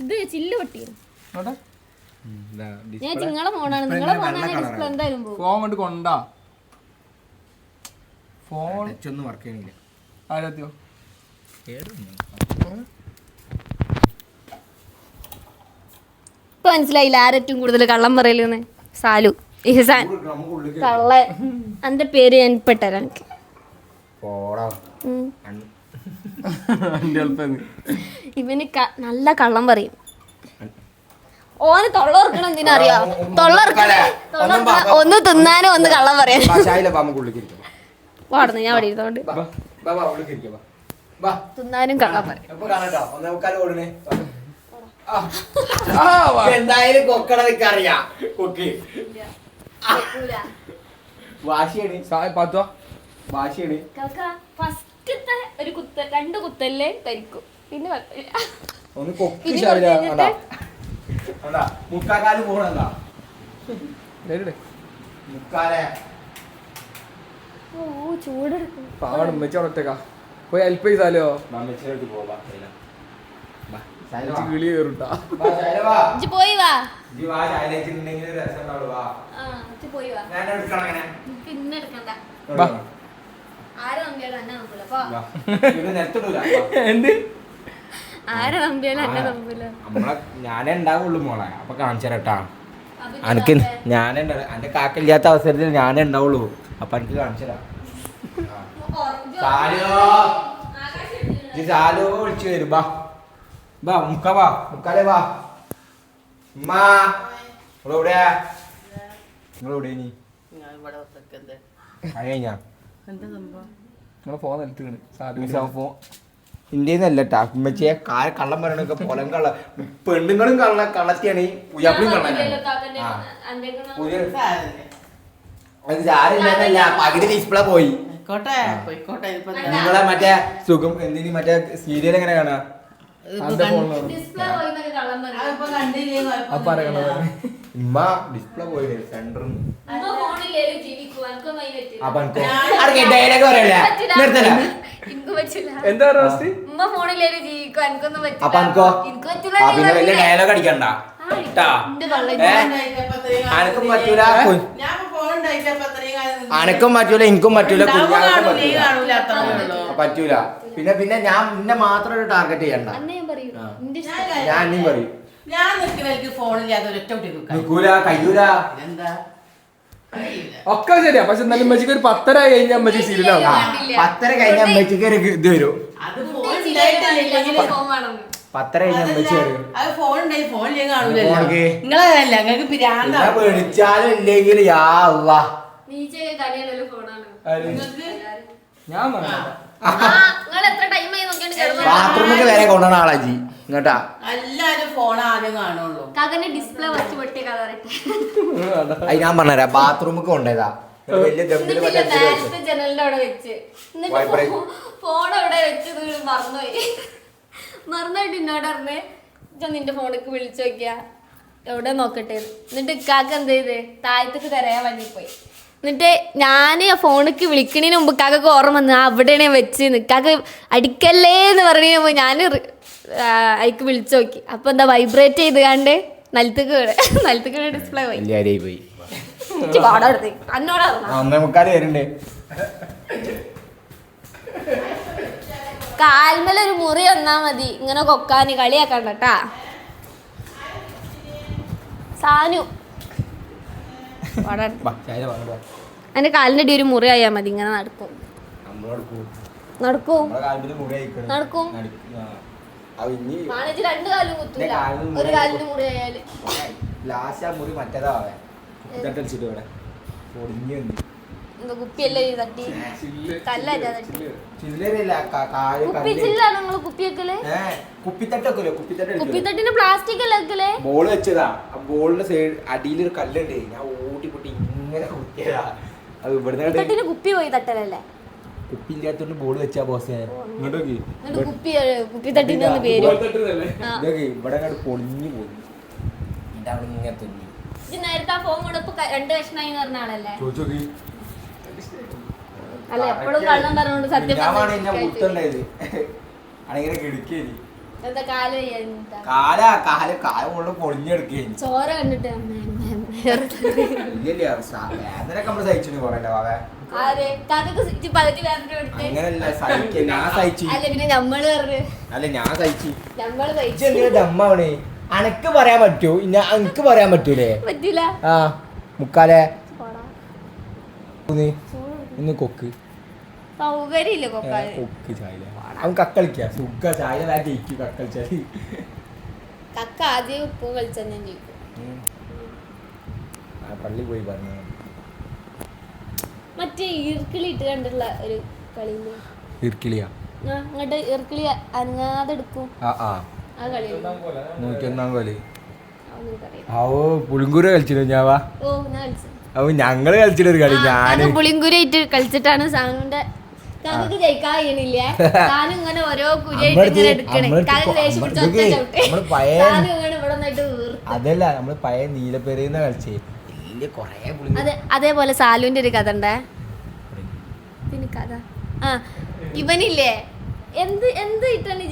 ഇത് ചില്ല് പൊട്ടി. ഞാൻ നിങ്ങളെ ഫോണാണ്. നിങ്ങളെ ഫോണാണ് ഡിസ്പ്ലേ എന്തായാലും പോകും. ഫോൺ കൊണ്ട് കൊണ്ടാ ഫോൺ ഒന്നും വർക്ക് ചെയ്യണില്ല. ആരാത്യോ ഇപ്പൊ മനസ്സിലായില്ല ആരേറ്റവും കൂടുതൽ കള്ളം പറയലെന്ന്? സാലു ഇഹ്സാൻ കള്ള. എന്റെ പേര് ഞാൻ പെട്ടരാ. എനിക്ക് ഇവന് നല്ല കള്ളം പറയും. ഓന് തൊള്ളോർക്കണം എന്തിനറിയോ? ഒന്ന് തിന്നാനും ഒന്ന് കള്ളം പറയാൻ. വാടുന്നു ഞാൻ അവിടെ ഇരുന്നോണ്ട് തിന്നാനും കള്ളം പറയും. എന്തായാലും കൊക്കടക്ക് അറിയാം. ഫസ്റ്റത്തെ ഒരു രണ്ട് കുത്തല്ലേ കരിക്കും. പിന്നെ മുക്കാല് പോണെന്താ ചൂടെടുക്കും. പാവണം ഉമ്മച്ചോടൊറ്റക്കാ പോയി ഹെൽപ്പ് ചെയ്താലോ? കിളി കയറുട്ടാ. പോയി വാ പിന്നെ എടുക്കണ്ട. എന്ത് ആരെ നമ്പിയാലും എന്നെ നമ്പൂല. നമ്മളെ ഞാനേ ഉണ്ടാവുള്ളൂ മോളെ. അപ്പൊ കാണിച്ചേരട്ടാ അനക്ക്. ഞാനേ എന്റെ കാക്കില്ലാത്ത അവസരത്തിൽ ഞാനേ ഉണ്ടാവുള്ളൂ. അപ്പൊ എനിക്ക് കാണിച്ചരാ. സാലോ വിളിച്ചു വരും. ബാ ബാ മുക്കാലേ വാ. ഉമ്മാ നിങ്ങളെവിടെയാ? നിങ്ങളെവിടെ നീ കഴിഞ്ഞാ? നിങ്ങളെ ഫോൺ നിലത്ത് ഫോൺ ഇന്ത്യന്നല്ലട്ടാ ഉമ്മച്ചിയെ കള്ളം പറയണൊക്കെ പൊലം കള്ള. പെണ്ണുങ്ങളും കള്ളത്തിയാണ്, ഈ പുയ്യാപ്പിളും കള്ളനാണ്. സാരില്ല പകുതി ഡിസ്പ്ലേ പോയി. നിങ്ങളെ മറ്റേ സുഖം എന്തിന് മറ്റേ സീരിയൽ എങ്ങനെ കാണാ? ഉമ്മ ഡിസ്പ്ലേ പോയി സെന്ററിൽ. അപ്പൊ ഡയലോഗ് പറയല്ലേ നിർത്തല. എന്താ അപ്പൊ അനക്കോ പിന്നെ വലിയ ഡയലോഗ് അടിക്കണ്ട. അനക്കും പറ്റൂല, അനക്കും പറ്റൂല, എനിക്കും പറ്റൂല, പറ്റൂല. പിന്നെ പിന്നെ ഞാൻ നിന്നെ മാത്രം ഒരു ടാർഗറ്റ് ചെയ്യണ്ട. ഞാൻ നീ പറയും നിക്കൂല കയ്യൂല. ഒക്കെ ശരിയാ. പക്ഷെ എന്നാലും അമ്മച്ചിക്ക് ഒരു 10:30 കഴിഞ്ഞ അമ്മച്ചി സീരിയലാവും. 10:30 കഴിഞ്ഞ അമ്മച്ചിക്ക് ഒരു ഇത് വരും. 10:30 കഴിഞ്ഞ അമ്മച്ചി വരും. വിളിച്ചാലും ഇല്ലെങ്കിൽ യാ അള്ളാ. ഞാൻ ബാത്റൂമിൽ വരെ കൊണ്ടുവന്ന ആളാ ജി ഇങ്ങോട്ടാ. അത് ഞാൻ പറഞ്ഞുതരാം. ബാത്റൂമിൽ കൊണ്ടുപോയതാ വലിയ ദമ്മില് ജനലിന്റെ അവിടെ വെച്ച് ഫോൺ അവിടെ വെച്ച് മറന്നുപോയി. മറന്നുപോയിട്ട് എന്നോട് പറഞ്ഞേ നിന്റെ ഫോണിക്ക് വിളിച്ചു നോക്കിയാ എവിടെ നോക്കട്ടെ. എന്നിട്ട് ഇക്കാക്ക് എന്ത് ചെയ്ത് താഴത്തേക്ക് തരാൻ വേണ്ടി പോയി. എന്നിട്ട് ഞാൻ ആ ഫോണിക്ക് വിളിക്കണതിന് മുമ്പ് ഇക്കാക്കൊക്കെ ഓർമ്മ വന്നു അവിടെയാണ് വെച്ച് നിക്കാക്ക് അടിക്കല്ലേ എന്ന് പറഞ്ഞു. ഞാൻ അതിക്ക് വിളിച്ചു നോക്കി. അപ്പൊ എന്താ വൈബ്രേറ്റ് ചെയ്ത് കണ്ട് നിലത്തേക്ക് ഡിസ്പ്ലേ പോയി. കാൽമേലൊരു മുറി വന്നാ മതി ഇങ്ങനെ കൊക്കാന് കളിയാക്കണ്ടട്ടാ. സാനു എന്റെ കാലിന്റെ അടി ഒരു മുറി ആയാ മതി. ഇങ്ങനെ നടക്കും നടക്കും നടക്കും. രണ്ട് കാലും കുത്തൂല, ഒരു കാലിന് മുറി ആയാല് കുപ്പിയല്ലേ തട്ടി കല്ലാറ്റാ തട്ടി. കുപ്പിച്ചില്ലാണ് നിങ്ങള് കുപ്പിയൊക്കെ കുപ്പിത്തട്ടിന് പ്ലാസ്റ്റിക് അല്ലേ വെക്കലേ? ബോള് വെച്ചതാ. ആ ബോളിന്റെ സൈഡ് അടിയിലൊരു കല്ലുണ്ട്. ഞാൻ ഓട്ടി പൊട്ടി ഇങ്ങനെ കുത്തിയതാ. അത് ഇവിടുന്ന് കുപ്പി പോയി തട്ടലല്ലേ? കുപ്പി ഇല്ലാത്തോണ്ട് ബോള് വെച്ചാ ബോസ്. കുപ്പിത്തട്ടിന്റെ പേര് ഇവിടെ പൊളിഞ്ഞു പോയി. എന്റെ അവിടെ ഇങ്ങനെ തുന്നി. നേരത്തെ ആ ഫോൺ കൊടുപ്പ് 2 കഷ്ണമായി പറഞ്ഞ ആളല്ലേ? അല്ല എപ്പോഴും കള്ളം പറഞ്ഞോണ്ട് സത്യം ചോര കണ്ടിട്ട് അനക്ക് പറയാൻ പറ്റൂ, എനിക്ക് പറയാൻ പറ്റൂലേ? പറ്റൂല. ആ മുക്കാലേ ഇന്ന് കൊക്ക് സൗകര്യമില്ല കൊക്ക് ചായ അവൻ കക്കളിക്ക സുഖ ചായ ജയിക്കും കക്കളിച്ചാല്. കക്ക ആദ്യം ഉപ്പ് കളിച്ചാൽ ഞാൻ ജയിക്കും. പള്ളി പോയി പറഞ്ഞു. മറ്റേ ഈർക്കിളിട്ട് കണ്ടുള്ള ഒരു കളി ഈർക്കിളിയാ അങ്ങോട്ട് ഈർക്കിളി അനങ്ങാതെ എടുക്കും. ആ കളി 101 കളി. ഓ പുളിങ്കൂര കളിച്ചില്ല ഞാവാ. ഓ ഞാൻ കളിച്ചു. അപ്പൊ ഞങ്ങള് കളിച്ചിട്ടൊരു കളി ഞാന് പുളിങ്കുരായിട്ട് കളിച്ചിട്ടാണ് സാനുവിന്റെ കാക്കക്ക് ജയിക്കാൻ കഴിയണില്ലേ. സാനു ഇങ്ങനെ ഓരോ കുരിയായിട്ട് ഇങ്ങനെ എടുക്കണേ. അതല്ല നമ്മള് പഴയ നീലപ്പെരയുന്ന കളിച്ചേ. അതേപോലെ സാലുവിന്റെ ഒരു കഥ ഉണ്ടേ. കഥ ഇവനില്ലേ എന്ത് എന്ത് ഇട്ടാണ്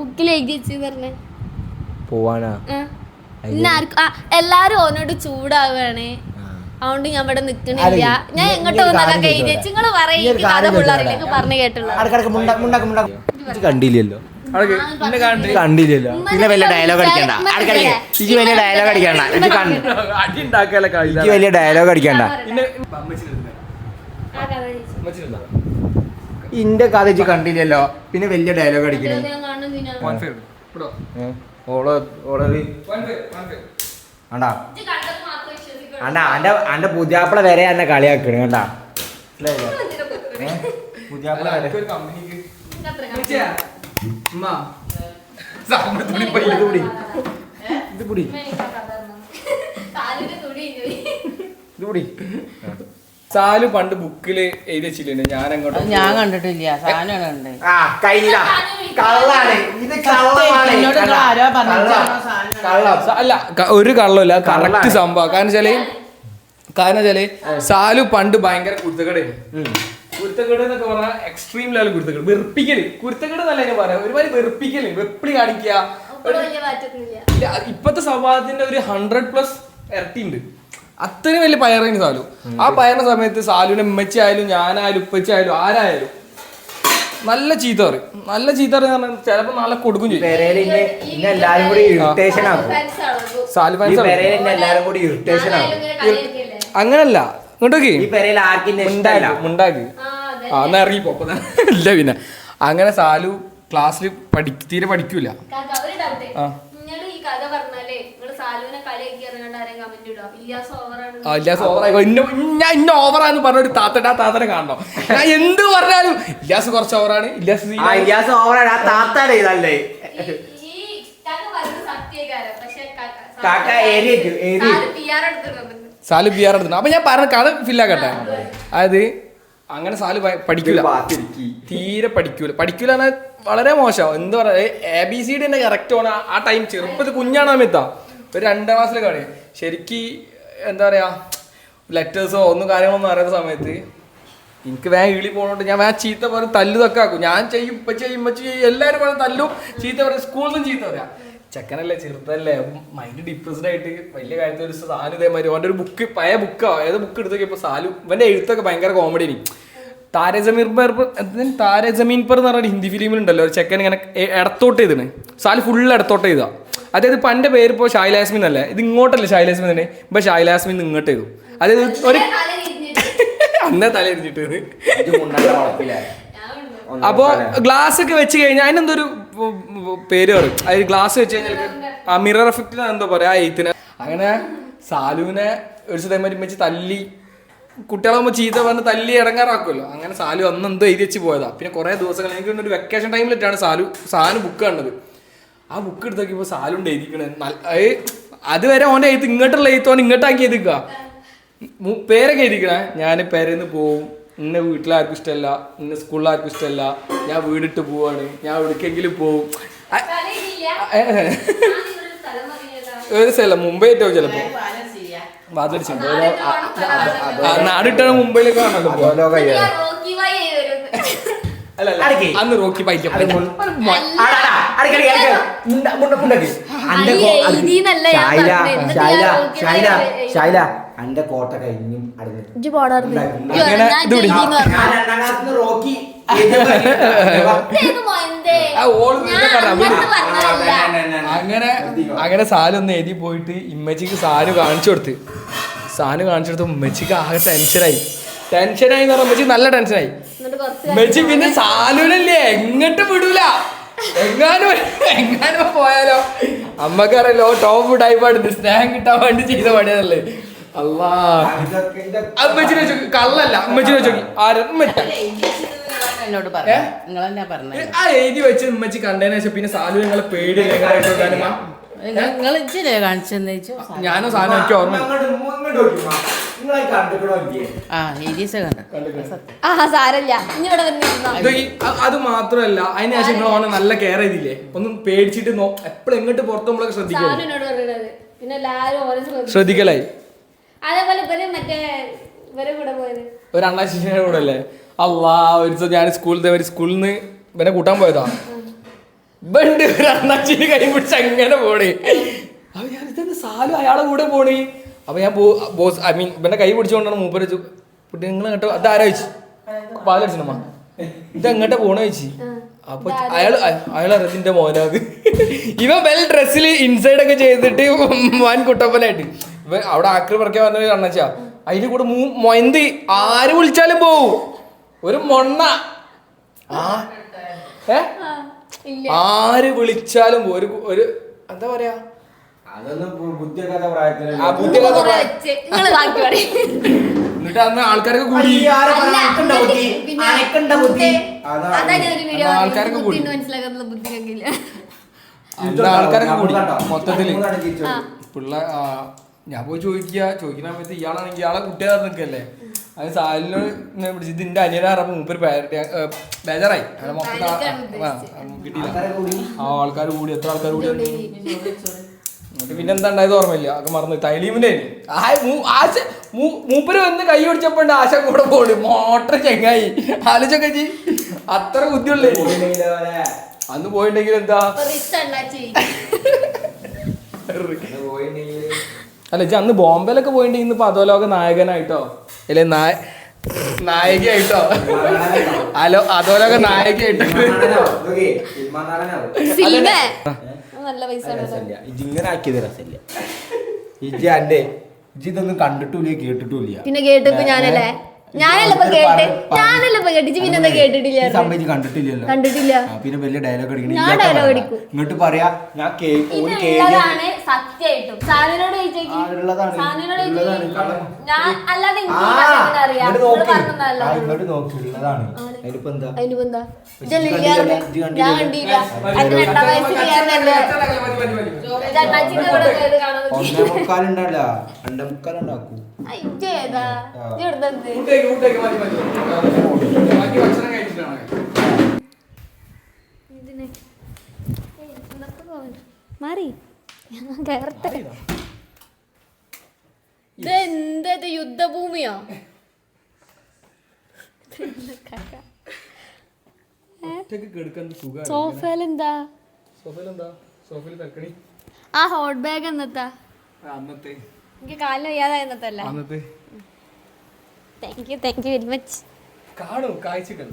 ബുക്കിൽ എഴുതി വെച്ച് പറഞ്ഞ പോവാനാ. എല്ലാരും ഓനോട് ചൂടാവുകയാണ്. അതുകൊണ്ട് ഞാൻ ഇവിടെ നിക്കണില്ല, ഞാൻ എങ്ങോട്ട് പോകുന്നതൊക്കെ എഴുതി വെച്ച്. നിങ്ങള് പറയും കഥ പിള്ളേരിലേക്ക് പറഞ്ഞു കേട്ടുള്ളൂ. കണ്ടില്ലല്ലോ അവിടെ എന്നെ കാണണ്ടേ കണ്ടില്ലല്ലോ പിന്നെ വലിയ ഡയലോഗ് അടിക്കണ്ട ഇജ്ജ് വലിയ ഡയലോഗ് അടിക്കണ്ട അടി ഉണ്ടാക്കാനല്ല ഇജ്ജ് വലിയ ഡയലോഗ് അടിക്കണ്ട പിന്നെ ഇന്റെ കഥ ഇജ്ജ് കണ്ടില്ലല്ലോ പിന്നെ വലിയ ഡയലോഗ് അടിക്കണേ ആണ്ടാ ആണ്ടാ അന്റെ പുതിയാപ്പിള വരെ എന്നെ കളിയാക്കണ് കണ്ടാ പുതിയാപ്പിള വരെ ഇത് പിടി സാലു പണ്ട് ബുക്കില് എഴുതി വെച്ചിട്ടുണ്ട് ഞാൻ അങ്ങോട്ട് ഞാൻ കണ്ടിട്ടില്ല സാധനമാണ് കണ്ടത്. ആ കഴിഞ്ഞ കള്ളാണ് ഇത് കള്ളമാണ് എന്നോട് നിങ്ങൾ ആരോ പറഞ്ഞു കള്ളം അല്ല ഒരു കള്ളമില്ല കറക്റ്റ് സംഭവം കാരണം വെച്ചാല് സാലു പണ്ട് ഭയങ്കര കുരുത്തക്കേടായിരുന്നു. കുരുത്തക്കേട് എന്നൊക്കെ പറഞ്ഞാൽ എക്സ്ട്രീം ലെവൽ കുരുത്തക്കേട് കുരുത്തക്കേട് എന്നല്ല ഞാൻ പറയാം ഒരുപാട് വെറുപ്പിക്കല് വെപ്പിളി കാണിക്കുക. ഇപ്പത്തെ സ്വഭാവത്തിന്റെ ഒരു 100+ ഇരട്ടി ഉണ്ട്. അത്രയും വലിയ പയറാണ് സാലു. ആ പയറിന്റെ സമയത്ത് സാലുവിന്റെ ഉമ്മച്ചി ആയാലും ഞാനായാലും ഉപ്പച്ചി ആയാലും ആരായാലും നല്ല ചീത്ത പറയും. നല്ല ചീത്ത പറയും പറഞ്ഞാൽ ചിലപ്പോ നാളെ കൊടുക്കും ചെയ്യും. എല്ലാരും കൂടി ഇറിറ്റേഷൻ ആക്കും. സാലു ഫാൻസ് അങ്ങനല്ല ഇങ്ങോട്ടേക്ക് മുണ്ടാക്കി എന്നാ ഇറങ്ങിപ്പോ ഇല്ല പിന്നെ അങ്ങനെ സാലു ക്ലാസ്സിൽ തീരെ പഠിക്കൂല. ഇന്ന ഓവറാന്ന് പറഞ്ഞൊരു താത്തനെ കാണണം. ഞാൻ എന്ത് പറഞ്ഞാലും ഇല്ലാസ് കുറച്ച് ഓവറാണ് സാലു പി ആർ എടുത്തു. അപ്പൊ ഞാൻ പറഞ്ഞ കഥ ഫില്ലാക്കട്ടെ. അതായത് അങ്ങനെ സാലു പഠിക്കൂല, തീരെ പഠിക്കൂല എന്നാൽ വളരെ മോശം. എന്താ പറയാ ABCD തന്നെ കറക്റ്റ് ആണ്. ആ ടൈം ചെറുപ്പത്തിൽ കുഞ്ഞാണ് സമയത്താ ഒരു 2ാം ക്ലാസ്സിലൊക്കെ ശരിക്ക് എന്താ പറയാ ലെറ്റേഴ്സോ ഒന്നും കാര്യങ്ങളൊന്നും അറിയാത്ത സമയത്ത് എനിക്ക് വേഗം ഇളി പോകണോണ്ട് ഞാൻ വേഗം ചീത്ത പറയും തല്ലുതൊക്കെ ആക്കും. ഞാൻ ചെയ്യും ഇപ്പൊ ചെയ്യും എല്ലാവരും പറയും തല്ലും ചീത്ത പറയും. സ്കൂളിൽ നിന്നും ചീത്ത പറയാം. ചെക്കനല്ലേ ചെറുതല്ലേ മൈൻഡ് ഡിപ്രസ്ഡ് ആയിട്ട് വലിയ കാര്യത്തിൽ ഒരു സാലു ഇതേമാതിരി ഓൻ്റെ ഒരു ബുക്ക് പഴയ ബുക്കോ ഏത് ബുക്ക് എടുത്തൊക്കെ സാലു ഇവന്റെ എഴുത്തൊക്കെ ഭയങ്കര കോമഡി. താരെ ജമീൻ പർ എന്ന് പറഞ്ഞ ഹിന്ദി ഫിലിമിലുണ്ടല്ലോ ഒരു ചെക്കൻ ഇങ്ങനെ ഇടത്തോട്ട് ചെയ്തിന്. സാലു ഫുള്ള് ഇടത്തോട്ട് ചെയ്താ. അതായത് ഇപ്പൊ എന്റെ പേര് ഇപ്പോൾ ഷായിലാസ്മിൻ അല്ലേ, ഇത് ഇങ്ങോട്ടല്ലേ ഷായിലാസ്മിൻ തന്നെ, ഇപ്പൊ ഷായിലാസ്മിൻ ഇങ്ങോട്ട് ചെയ്തു. അതായത് ഒരു അന്നേ തല എരിഞ്ഞിട്ട് അപ്പൊ ഗ്ലാസ് ഒക്കെ വെച്ച് കഴിഞ്ഞാൽ അതിനെന്തൊരു പേര് പറയും. അതായത് ഗ്ലാസ് വെച്ച് കഴിഞ്ഞാൽ മിറർ എഫക്റ്റ് എന്തോ പറയാ എയ്ത്തിന്. അങ്ങനെ സാലുവിനെ ഒരു സമയം വെച്ച് തല്ലി കുട്ടികളാകുമ്പോൾ ചീത്ത പറഞ്ഞ് തല്ലി ഇറങ്ങാറാക്കുമല്ലോ. അങ്ങനെ സാലു അന്ന് എന്തോ എഴുതി വെച്ച് പോയതാ. പിന്നെ കുറേ ദിവസങ്ങൾ എനിക്ക് ഒരു വെക്കേഷൻ ടൈമിലിട്ടാണ് സാലു ബുക്ക് കണ്ടത്. ആ ബുക്ക് എടുത്ത് നോക്കിയപ്പോൾ സാലുണ്ട് എഴുതിക്കണേ. അതുവരെ ഓൻ്റെ എഴുത്ത് ഇങ്ങോട്ടുള്ള എഴുത്തോൻ ഇങ്ങോട്ടാക്കി എഴുതിക്കുക. പേരൊക്കെ എഴുതിക്കണേ. ഞാൻ പേരെന്ന് പോവും, ഇന്ന വീട്ടിലാർക്കും ഇഷ്ടമല്ല, ഇന്ന സ്കൂളിലാർക്കും ഇഷ്ടമല്ല, ഞാൻ വീടിട്ട് പോവാണ്, ഞാൻ എവിടേക്കെങ്കിലും പോവും. ഒരു സ്ഥലം മുംബൈ ആയിട്ടാവും ചിലപ്പോ വാതിലടിച്ചിട്ടുണ്ടോ നാടിട്ടാണ് മുംബൈയിലേക്ക് കാണല്ലോ. അന്ന് റോക്കി പൈക്ക അന്റെ കോട്ട കഴിഞ്ഞും അങ്ങനെ സാലു ഒന്ന് എഴുതി പോയിട്ട് ഇമ്മച്ചിക്ക് സാലു കാണിച്ചു കൊടുത്ത്. ഉമ്മച്ചിക്ക് ആകെ ടെൻഷനായി എന്ന് പറഞ്ഞ ഉമ്മച്ചി നല്ല ടെൻഷനായി. ഉമ്മച്ചി പിന്നെ സാലുവിനല്ലേ എങ്ങോട്ട് വിടൂല. എങ്ങാനും പോയാലോ അമ്മക്കറിയല്ലോ ടോപ്പ് ടൈപ്പായിട്ട് സ്നേഹം കിട്ടാൻ വേണ്ടി ചെയ്ത പണിയതല്ലേ. അല്ലാ അമ്മച്ചിനെ വെച്ചോക്കി കള്ളല്ല. അമ്മച്ചിനെ വെച്ചോക്കി ആ എഴുതി വെച്ച് ഉമ്മച്ചി കണ്ടതിന് ശേഷം പിന്നെ സാലു ഞങ്ങളെ പേടിയല്ലേ ഞാനോ സാധനം എനിക്ക് ഓർമ്മ. അത് മാത്രമല്ല അതിന് ശേഷം നിങ്ങൾ ഓനെ നല്ല കെയർ ചെയ്തില്ലേ. ഒന്നും പേടിച്ചിട്ട് എപ്പോഴും എങ്ങോട്ട് പുറത്ത് നമ്മളൊക്കെ ശ്രദ്ധിക്കലായി. ഒരു അണ്ണാശിന്റെ കൂടെ അല്ലേ അള്ളാ. ഒരു ദിവസം ഞാൻ സ്കൂളിൽ നിന്ന് ഇവനെ കൂട്ടാൻ പോയതാ. ബണ്ട് ഒരു അണ്ണാച്ചിന് കൈ പിടിച്ച് അങ്ങനെ പോണേ. അപ്പൊ ഞാൻ ഇതെന്ത് സാലു അയാളെ കൂടെ പോണേ. അപ്പൊ ഞാൻ ഇവന്റെ കൈ പിടിച്ചുകൊണ്ടാണ് മൂപ്പര് കുട്ടി നിങ്ങൾ കേട്ടോ അതാരാ ചോദിച്ചു പാലടിച്ചിട്ടമ്മ ഇത് എങ്ങോട്ടാ പോണ വെച്ചി അപ്പൊ അയാൾ അറിഞ്ഞിന്റെ മോനാത് ഇവ വെൽ ഡ്രസ്സിൽ ഇൻസൈഡ് ഒക്കെ ചെയ്തിട്ട് വൻ കുട്ടപ്പനായിട്ട് ഇവ അവിടെ ആക്രി പറിക്കാൻ പറഞ്ഞ കണ്ണച്ചാ അതിന്റെ കൂടെ മൊയന്ത് ആര് വിളിച്ചാലും പോവും ഒരു മൊണ്ണ ആര് വിളിച്ചാലും ഒരു എന്താ പറയാ എന്നിട്ട് അന്ന് ആൾക്കാരൊക്കെ കൂടി ആൾക്കാരൊക്കെ കൂടി ആൾക്കാരൊക്കെ കൂടി മൊത്തത്തില് പിള്ള ഞാൻ പോയി ചോദിക്കുന്ന സമയത്ത് ഇയാളാണെങ്കിൽ ഇയാളെ കുട്ടിയാ നിൽക്കല്ലേ അത് സാലിനോട് പിടിച്ച് ഇതിന്റെ അനിയനാറപ്പോ മൂപ്പര് ബേജാറായി അങ്ങനെ മൊത്തം കിട്ടിയില്ല ആൾക്കാർ കൂടി എത്ര ആൾക്കാർ കൂടി എന്നിട്ട് പിന്നെ എന്താ ഉണ്ടായത് ഓർമ്മയില്ല ഒക്കെ മറന്നു തൈലീമിന്റെ മൂപ്പര് വന്ന് കൈ പിടിച്ചപ്പോ ആശ കൂടെ പോണ് മോട്ടർ ചെങ്ങായി ആലോചൊക്കെ അത്ര ബുദ്ധിയുള്ളേ അന്ന് പോയിണ്ടെങ്കിൽ എന്താ അല്ല അന്ന് ബോംബെയിലൊക്കെ പോയിണ്ടെങ്കിൽ ഇന്ന് അധോലോക നായകനായിട്ടോ അല്ലെ നായികയായിട്ടോ അധോലോക നായികയായിട്ടോ നല്ല പൈസ ഇങ്ങനെ ആക്കിയത് രസമില്ല ഇതൊന്നും കണ്ടിട്ടില്ല കേട്ടിട്ടില്ല പിന്നെ കേട്ടിപ്പോ ഞാനല്ലേ കേട്ടിട്ട് പിന്നെന്താ കേട്ടിട്ടില്ല സംഭവിച്ച് കണ്ടിട്ടില്ലല്ലോ പിന്നെ വലിയ ഡയലോഗ് അടിക്കും ഇങ്ങോട്ട് പറയാ ഞാൻ സത്യമായിട്ടും സാനിനോട് ഇങ്ങോട്ട് നോക്കിയുള്ളതാണ് അതിലിപ്പോ എന്താ ഒന്നേ മുക്കാലുണ്ടല്ല 2 മുക്കാലുണ്ടാക്കൂ മാറി കേറട്ടെ ഇതെന്തത് യുദ്ധഭൂമിയോ സോഫയിലെന്താ ആ ഹോട്ട് ബാഗ് എന്നത്താ എനിക്ക് കാലിന് വയ്യാതെ എന്നത്തല്ല താങ്ക് യു വെരി മച്ച് കാണൂ കാഴ്ചകൾ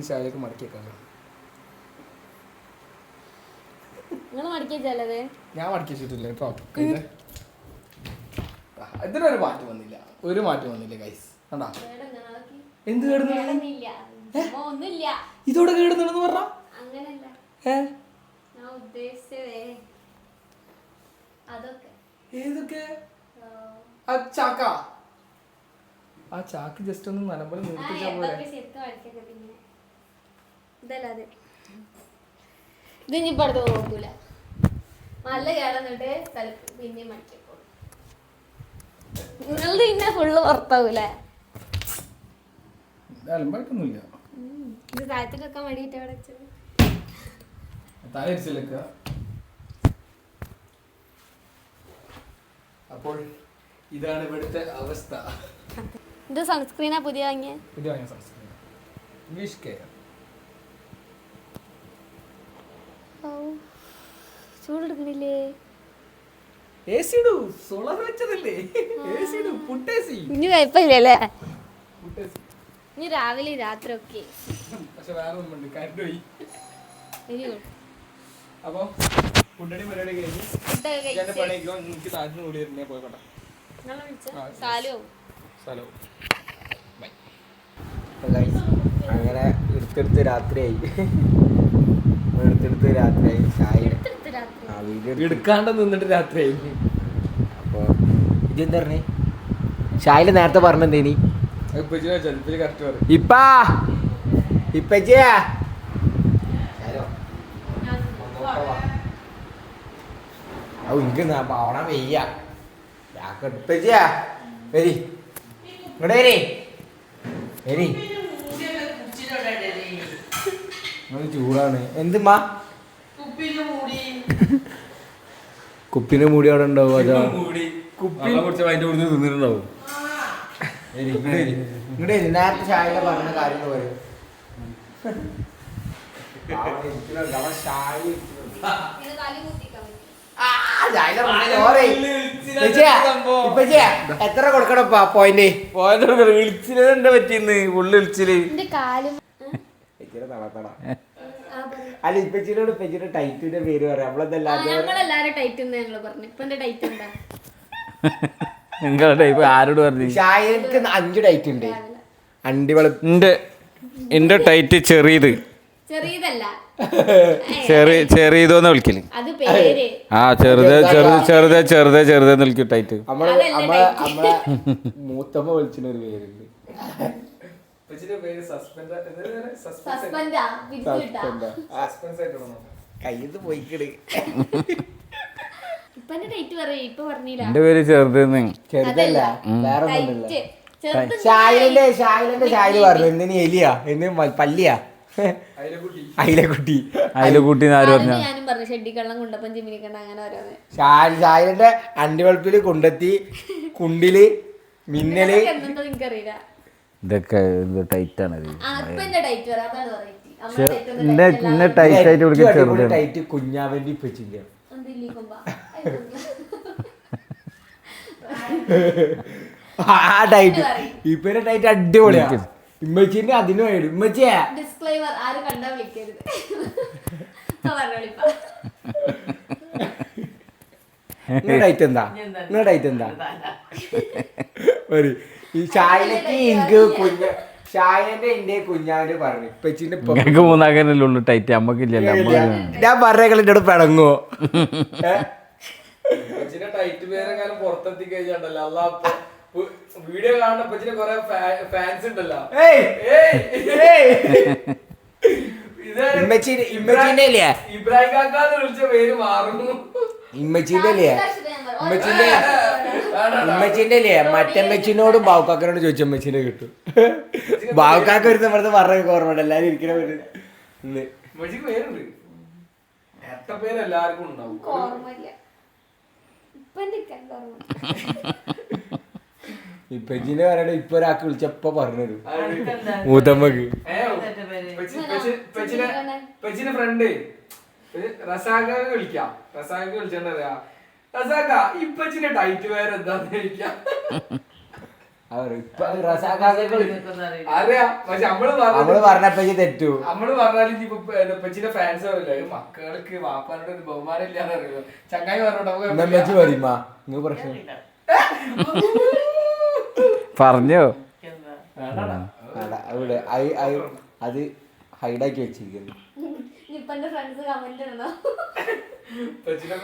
ശാലയൊക്കെ മടക്കിയേക്കാണ് നിങ്ങൾ മടക്കിയത് ഞാൻ മടക്കി വെച്ചിട്ടില്ല കേട്ടോ ഇതിനൊരു മാറ്റം വന്നില്ല ഗൈസ് കണ്ടാ എന്ത് കേടുന്നില്ല ഇതോടെ കേടുന്നുണ്ടെന്ന് പറഞ്ഞ ഏതൊക്കെ ആ ചാക്ക് ജസ്റ്റ് ഒന്ന് നല്ലപോലെ നിർത്തിച്ചാ പോലെ ഇതിനിപ്പോ അടുത്ത് നോക്കൂല നല്ല കേടന്നിട്ട് പിന്നെ മടിക്കോളൂ നിങ്ങളുടെ പിന്നെ ഫുള്ള് പുറത്താവൂലേ അലമ്പായിട്ടൊന്നുമില്ല ഇത് താഴത്തേക്കൊക്കെ മടിയിട്ട് അവിടെ വെച്ചത് അപ്പോൾ ഇതാണ് ഇവിടുത്തെ അവസ്ഥ. ഇത് സൺസ്ക്രീനാ പുതിയ വാങ്ങിയ സൺസ്ക്രീൻ ഇംഗ്ലീഷ് കെയർ. ചൂടെടുക്കണില്ലേ? AC ഇടൂ, സോളാർ വെച്ചതല്ലേ. AC ഇടൂ, പുട്ടേസി. ഇനി കുഴപ്പമില്ലല്ലേ? ഇനി രാവിലെ രാത്രി ഒക്കെ. പക്ഷെ വേറെ ഒന്നുണ്ട്, കറണ്ട് പോയി. Very good. അപ്പൊ ഫുഡടി പരിപാടി കഴിഞ്ഞു. ഞാൻ പണിക്കോ എനിക്ക് താഴ്ന്നു കൂടി ഇരുന്നേ പോയിക്കോട്ടെ. ഞാൻ വിളിച്ച സാലോ സാലോ ബൈ. അങ്ങനെ എടുത്തെടുത്ത് രാത്രിയായി. ചായ എടുക്കാണ്ട് നിന്നിട്ട് രാത്രിയായി. അപ്പോൾ ഇതെന്താ പറഞ്ഞേ? ഷായില് നേരത്തെ പറഞ്ഞെന്തേനി? ഇപ്പച്ചിയാ എനിക്ക് അവിടെ വെയ്യ ഇപ്പച്ചിയാ വരി ഇങ്ങോട്ട് വരി ചൂടാണ്. എന്തുമ്മാ കുപ്പിന് മൂടി അവിടെ ഉണ്ടാവും. അതോ കുപ്പി അതിന്റെ കൂടുതൽ തിന്നിട്ടുണ്ടാവും. ഇങ്ങോട്ട് നേരത്തെ ചായ പറഞ്ഞ കാര്യങ്ങൾ പറയും. എത്ര കൊടുക്കണം പോയിന്റ് വിളിച്ചിലെന്താ പറ്റിന്ന് ഉള്ളു വിളിച്ചില് എന്റെ കാലും അല്ല ഇപ്പച്ചിനോട് ഇപ്പച്ചിയുടെ ടൈറ്റിന്റെ പേര് പറയാം നമ്മളെന്തല്ലാതെ ഞങ്ങളെല്ലാരും ടൈറ്റ് എന്ന് ഞങ്ങള് പറഞ്ഞു ഇപ്പൊ എന്റെ ടൈറ്റ് എന്താ നിങ്ങളുടെ ടൈപ്പ് ആരോട് പറഞ്ഞു ഷായക്ക് 5 ടൈറ്റ് ഉണ്ട് അണ്ടിവള എന്റെ ടൈറ്റ് ചെറിയത് ചെറിയതല്ല ചെറിയതോന്ന് വിളിക്കല് അത് പേര് ആ ചെറുതെന്ന് വിളിക്കും ടൈറ്റ് നമ്മളെ മൂത്തമ്മ വിളിച്ചിട്ടൊരു പേരുണ്ട് സസ്പെൻഡാ പിരിച്ചു കിട്ടാ കയ്യത് പോയിക്കിട് ഇപ്പൊ എന്റെ ടൈറ്റ് പറയേ ഇപ്പൊ പറഞ്ഞില്ല എന്റെ പേര് ചെറുതെന്ന് ചെറുതല്ല വേറെ ടൈറ്റ് ചെറുത് ഷായിലിന്റെ ഷായില് പറഞ്ഞു എന്തിന് എലിയാ എന്ന് പല്ലിയാ അയിലക്കുട്ടി അതിലെ ആര് പറഞ്ഞ ഞാനും പറഞ്ഞു ഷെഡിക്കള്ളം കുണ്ടപ്പം ചിമ്മിനിക്കണ്ട അങ്ങനെ ഓരോന്ന് ഷായിലിന്റെ അണ്ടിവെളുപ്പില് കുണ്ടെത്തി കുണ്ടില് മിന്നല് എന്താ നിനക്കറിയില്ല ഇതൊക്കെ ടൈറ്റാണ് ഇപ്പൊ എന്റെ ടൈറ്റ് പറ അതാണ് വെറൈറ്റി ഇന്നെ ടൈറ്റ് ആയിട്ട് വിളിക്കാൻ ചെറുതാണ് ടൈറ്റ് കുഞ്ഞാവന്റെ ഇപ്പച്ചിന്റെ ആ ടൈറ്റ് ഇപ്പന്റെ ടൈറ്റ് അടിപൊളിയാ ഇമ്മച്ചിന്റെ അതിനും വേണം ഇമ്മച്ചിയാ ഡിസ്ക്ലൈമർ ആരും കണ്ടാ വിളിക്കരുത് ടൈറ്റ് എന്താ ടൈറ്റ് എന്താ ഒരു ഈ ഷായിലേക്ക് എനിക്ക് ഷായന്റെ എന്റെ കുഞ്ഞാവിന്റെ പറഞ്ഞു ഇപ്പച്ചിന്റെ നിങ്ങൾക്ക് മൂന്നാക്കാനല്ലേ ഉള്ളു ടൈറ്റ് അമ്മക്കില്ലല്ലോ ഞാൻ പറഞ്ഞേക്കൾ എന്നോട് പിണങ്ങോ ടൈറ്റ് പേരെക്കാലം പുറത്തെത്തി കഴിഞ്ഞാണ്ടല്ലോ അല്ലാ വീഡിയോ കാണുന്ന കൊറേ ഫാൻസ് ഉണ്ടല്ലോ ഇബ്രാഹിം കാക്കാന്ന് വിളിച്ച പേര് മാറുന്നു ഇമ്മച്ചിന്റെ മറ്റമ്മച്ചിനോടും ബാവുക്കാക്കനോട് ചോദിച്ച അമ്മച്ചിനെ കിട്ടും ബാവുക്കാക്ക ഒരു നമ്മളത് പറഞ്ഞ ഓർമ്മ എല്ലാരും ഇരിക്കണ പേര് പേരുണ്ട് എത്ര പേര് എല്ലാവർക്കും ഉണ്ടാവും ഇപ്പച്ചിനെ പറയണ ഇപ്പൊ ഒരാൾക്ക് വിളിച്ചപ്പോ പറഞ്ഞത് മൂത്തമ്മക്ക് പെച്ചിന്റെ ഫ്രണ്ട് റസാഖ വിളിക്കാം റസാഖ വിളിച്ചോണ്ടറിയാ റസാഖ ഇപ്പച്ചിന്റെ ടൈറ്റ് പേര് എന്താന്ന് ചോദിക്കാം അറിയാം പക്ഷെ നമ്മള് പറഞ്ഞപ്പോ തെറ്റു നമ്മള് പറഞ്ഞാലും ഇപ്പച്ചിന്റെ ഫാൻസ് പറയില്ല മക്കൾക്ക് വാപ്പാനോട് ഒരു ബഹുമാനം ഇല്ലാന്ന് അറിയുമോ ചങ്ങായി പറഞ്ഞോട്ടമ്മച്ചി പറയുമാ നിങ്ങൾ പ്രശ്നം പറഞ്ഞോ അവിടെ അത് ഹൈഡാക്കി വെച്ചിരിക്കുന്നു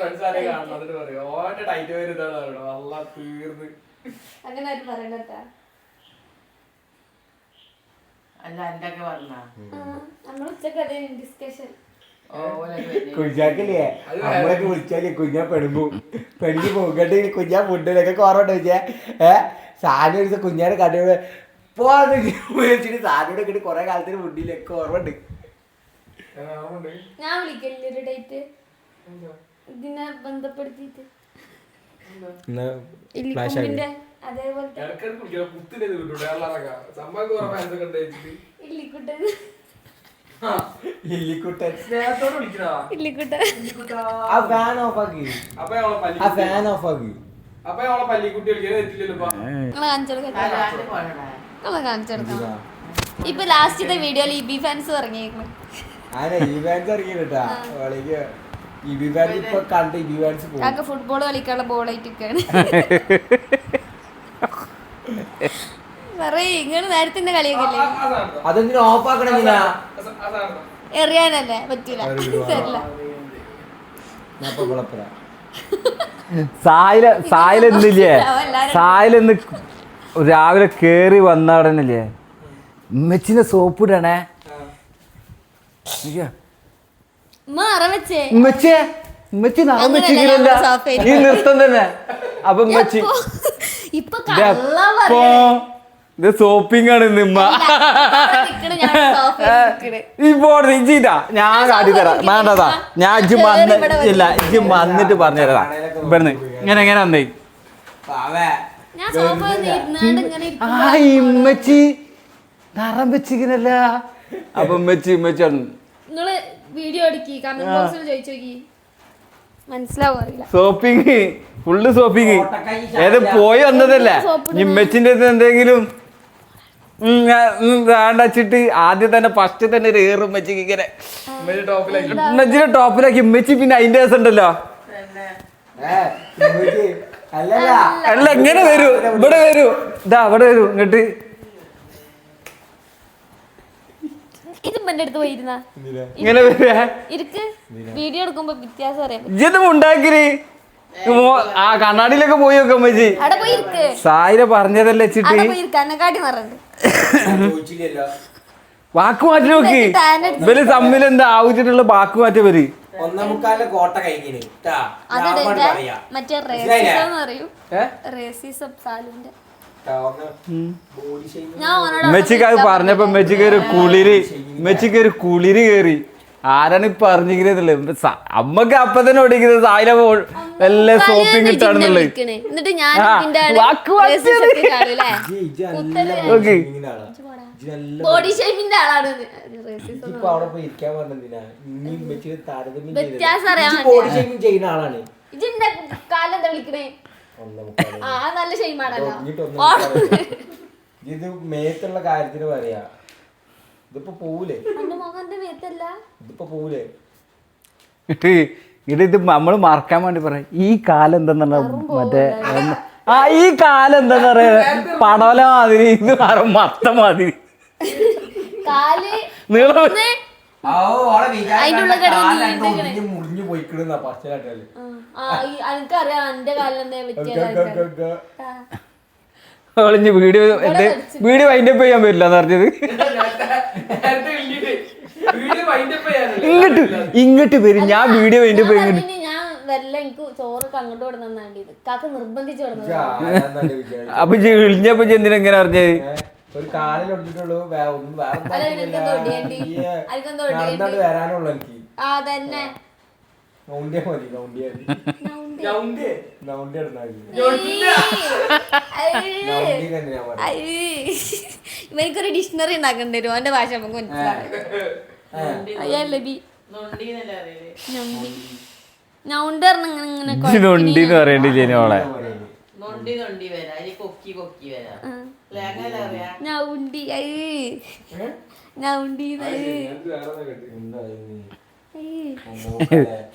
ഫ്രണ്ട്സ് ആരെ കാണണം എന്നിട്ട് പറയും ഓന്റെ ടൈറ്റ് പേര് ഇതാണ് അല്ല തീർന്ന് അങ്ങനെ ആരും പറയണ്ട നമ്മൾ ഉച്ചക്ക് അതേ ഡിസ്കഷൻ കുഞ്ഞാക്കില്ലേ നമ്മളൊക്കെ വിളിച്ചാലേ കുഞ്ഞാ പെടുമ്പോ പെടുങ്ങി പോകട്ടെ കുഞ്ഞാ ഫുഡിലൊക്കെ കുറവുണ്ട് വെച്ചാ സാധനം ഒരു കുഞ്ഞാനെ കണ്ടു പോവാന്ന് വിളിച്ചിട്ട് സാധനം ഒക്കെ കൊറേ കാലത്തിന് ഫുഡിലൊക്കെ ഓർമ്മയുണ്ട് ഞാൻ വിളിക്കല്ലേ ഒരു ഡേറ്റ് ഇതിനെ ബന്ധപ്പെടുത്തിട്ട് അതേപോലത്തെ ഇപ്പൊ ലാസ്റ്റത്തെ വീഡിയോയിൽ ഇബി ഫാൻസ് ഇറങ്ങിയേക്കുന്നു ഫുട്ബോൾ കളിക്കാനുള്ള ബോളായിട്ടൊക്കെയാണ് പറയ് ഇങ്ങനെ നേരത്തെ കളിയൊക്കെ അതെന്തിനാ ഓഫാക്കണ എറിയാനല്ലേ പറ്റൂല തരില്ല സായിലെന്നില്ലേ സായിലെന്ന് രാവിലെ കേറി വന്ന ഉടനല്ലേ ഉമ്മച്ചിനെ സോപ്പിടണേ ഉമ്മച്ചി നാം വെച്ചില്ല ഈ നൃത്തം തന്നെ അപ്പൊ ഉമ്മച്ചി ഇത് സോപ്പിംഗ് ആണ് നിമ്മ ഇഞ്ചിട്ടാ ഞാൻ കാട്ടി തരാം വേണ്ടതാ ഞാൻ ഇജ്ജ് ഇല്ല ഇജ്ജ് വന്നിട്ട് പറഞ്ഞു തരാ ഇവിടുന്ന് ഇങ്ങനെ എങ്ങനെ വന്നേ ആ ഇമ്മച്ചി നിറം വെച്ചിരിക്കുന്നല്ല അപ്പൊ ഉമ്മച്ചി നിങ്ങള് വീഡിയോ എടുക്കി കമന്റ് ബോക്സിൽ ചോദിച്ചു നോക്കി മനസ്സിലാവും അറിയില്ല. ഷോപ്പിങ് ഫുള്ള് ഷോപ്പിങ് ഏത് പോയി വന്നതല്ലേ ഇമ്മച്ചിന്റെ എന്തെങ്കിലും വേണ്ടച്ചിട്ട് ആദ്യം തന്നെ ഫസ്റ്റ് തന്നെ ഒരു ഏറും ഉമ്മച്ചിക്ക് ഇങ്ങനെ ഉമ്മച്ചിന്റെ ടോപ്പിലാക്കി ഉമ്മച്ചി പിന്നെ അതിന്റെ ദിവസം ഉണ്ടല്ലോ അല്ല എങ്ങനെ വരൂ ഇവിടെ വരൂ ഇതാ അവിടെ വരൂ ഇങ്ങോട്ട് ഇത് എന്റെ അടുത്ത് പോയിരുന്ന ഇങ്ങനെ വരിക ഇരിക്ക് വീഡിയോ എടുക്കുമ്പോ വ്യത്യാസം അറിയാം. ഇതൊന്നും ഉണ്ടാക്കിരി ആ കണ്ണാടിയിലൊക്കെ പോയി നോക്കാം ഉമ്മച്ചി. അവിടെ പോയി ഇരിക്ക്. സായിര പറഞ്ഞതല്ലേ വെച്ചിട്ട് അവിടെ പോയി ഇരിക്ക്. എന്നെക്കാട്ടി നിറണ്ട്. വാക്ക് മാറ്റി നോക്കി ഇവര് തമ്മിൽ എന്താ ആവശ്യത്തിലുള്ള വാക്ക് മാറ്റി വര് കോട്ട കഴിഞ്ഞിന് അതിടെ മറ്റേ റേസിസം അറിയൂ. റേസിസം സാലുവിന്റെ മെച്ചിക്ക് അത് പറഞ്ഞപ്പോ മെച്ചിക്ക് ഒരു കുളിര് കേറി ആരാണ് ഈ പറഞ്ഞിരിക്കുന്നത് അമ്മക്ക് അപ്പൊ തന്നെ ഓടിക്കുന്നത് സായില വല്ല ഷോപ്പിംഗ് കിട്ടാണെന്നുള്ളത് എന്നിട്ട് ഞാൻ ബോഡി ഷേപ്പിന്റെ ആളാണ്. വ്യത്യാസം അറിയാൻ ഇതിന്റെ കാലം എന്താ വിളിക്കണേ? ആ നല്ല ഷെയ്മാണല്ലോ. ഇത് മേത്തുള്ള കാര്യത്തിന് പറയാ ഇതിപ്പോ പോവൂലേ ഇതിപ്പോ പോവൂലേ ഇത് നമ്മള് മറക്കാൻ വേണ്ടി പറയാം ഈ കാലം എന്താ മറ്റേ ആ ഈ കാലം എന്താ പറയാ പടവല മാതിരി ഇത് മത്ത മാതിരി നീളം മുറിഞ്ഞു പോയിക്കിടുന്ന പച്ചലാട്ടല്ലേ എനിക്കറിയാം എന്റെ കാലം എന്താ ഒളിഞ്ഞ് വീഡിയോ വൈൻഡപ്പ് ചെയ്യാൻ പറ്റില്ല എന്ന് പറഞ്ഞത് ഇങ്ങോട്ട് വരും ഞാൻ വീഡിയോ വൈൻഡപ്പ് ചെയ്യാൻ ഞാൻ വല്ല എനിക്ക് ചോറൊക്കെ അങ്ങോട്ട് കൊടുന്നാണ്ടി കാക്ക നിർബന്ധിച്ചു അപ്പൊ ഇളിഞ്ഞപ്പോ എന്തിനാ എങ്ങനെ പറഞ്ഞത് ഒരു കാലിൽ ഒടിച്ചിട്ടുള്ളൂ വരാനുള്ളൂ എനിക്ക് അതന്നെ നൗണ്ടിയ മതി ഇവനിക്കൊരു ഡിക്ഷണറി ഉണ്ടാക്കേണ്ടി വരും അവന്റെ ഭാഷ നമുക്ക് മനസ്സിലാവും. നൊണ്ടിന്ന് പറയണ്ടി ജനോളെ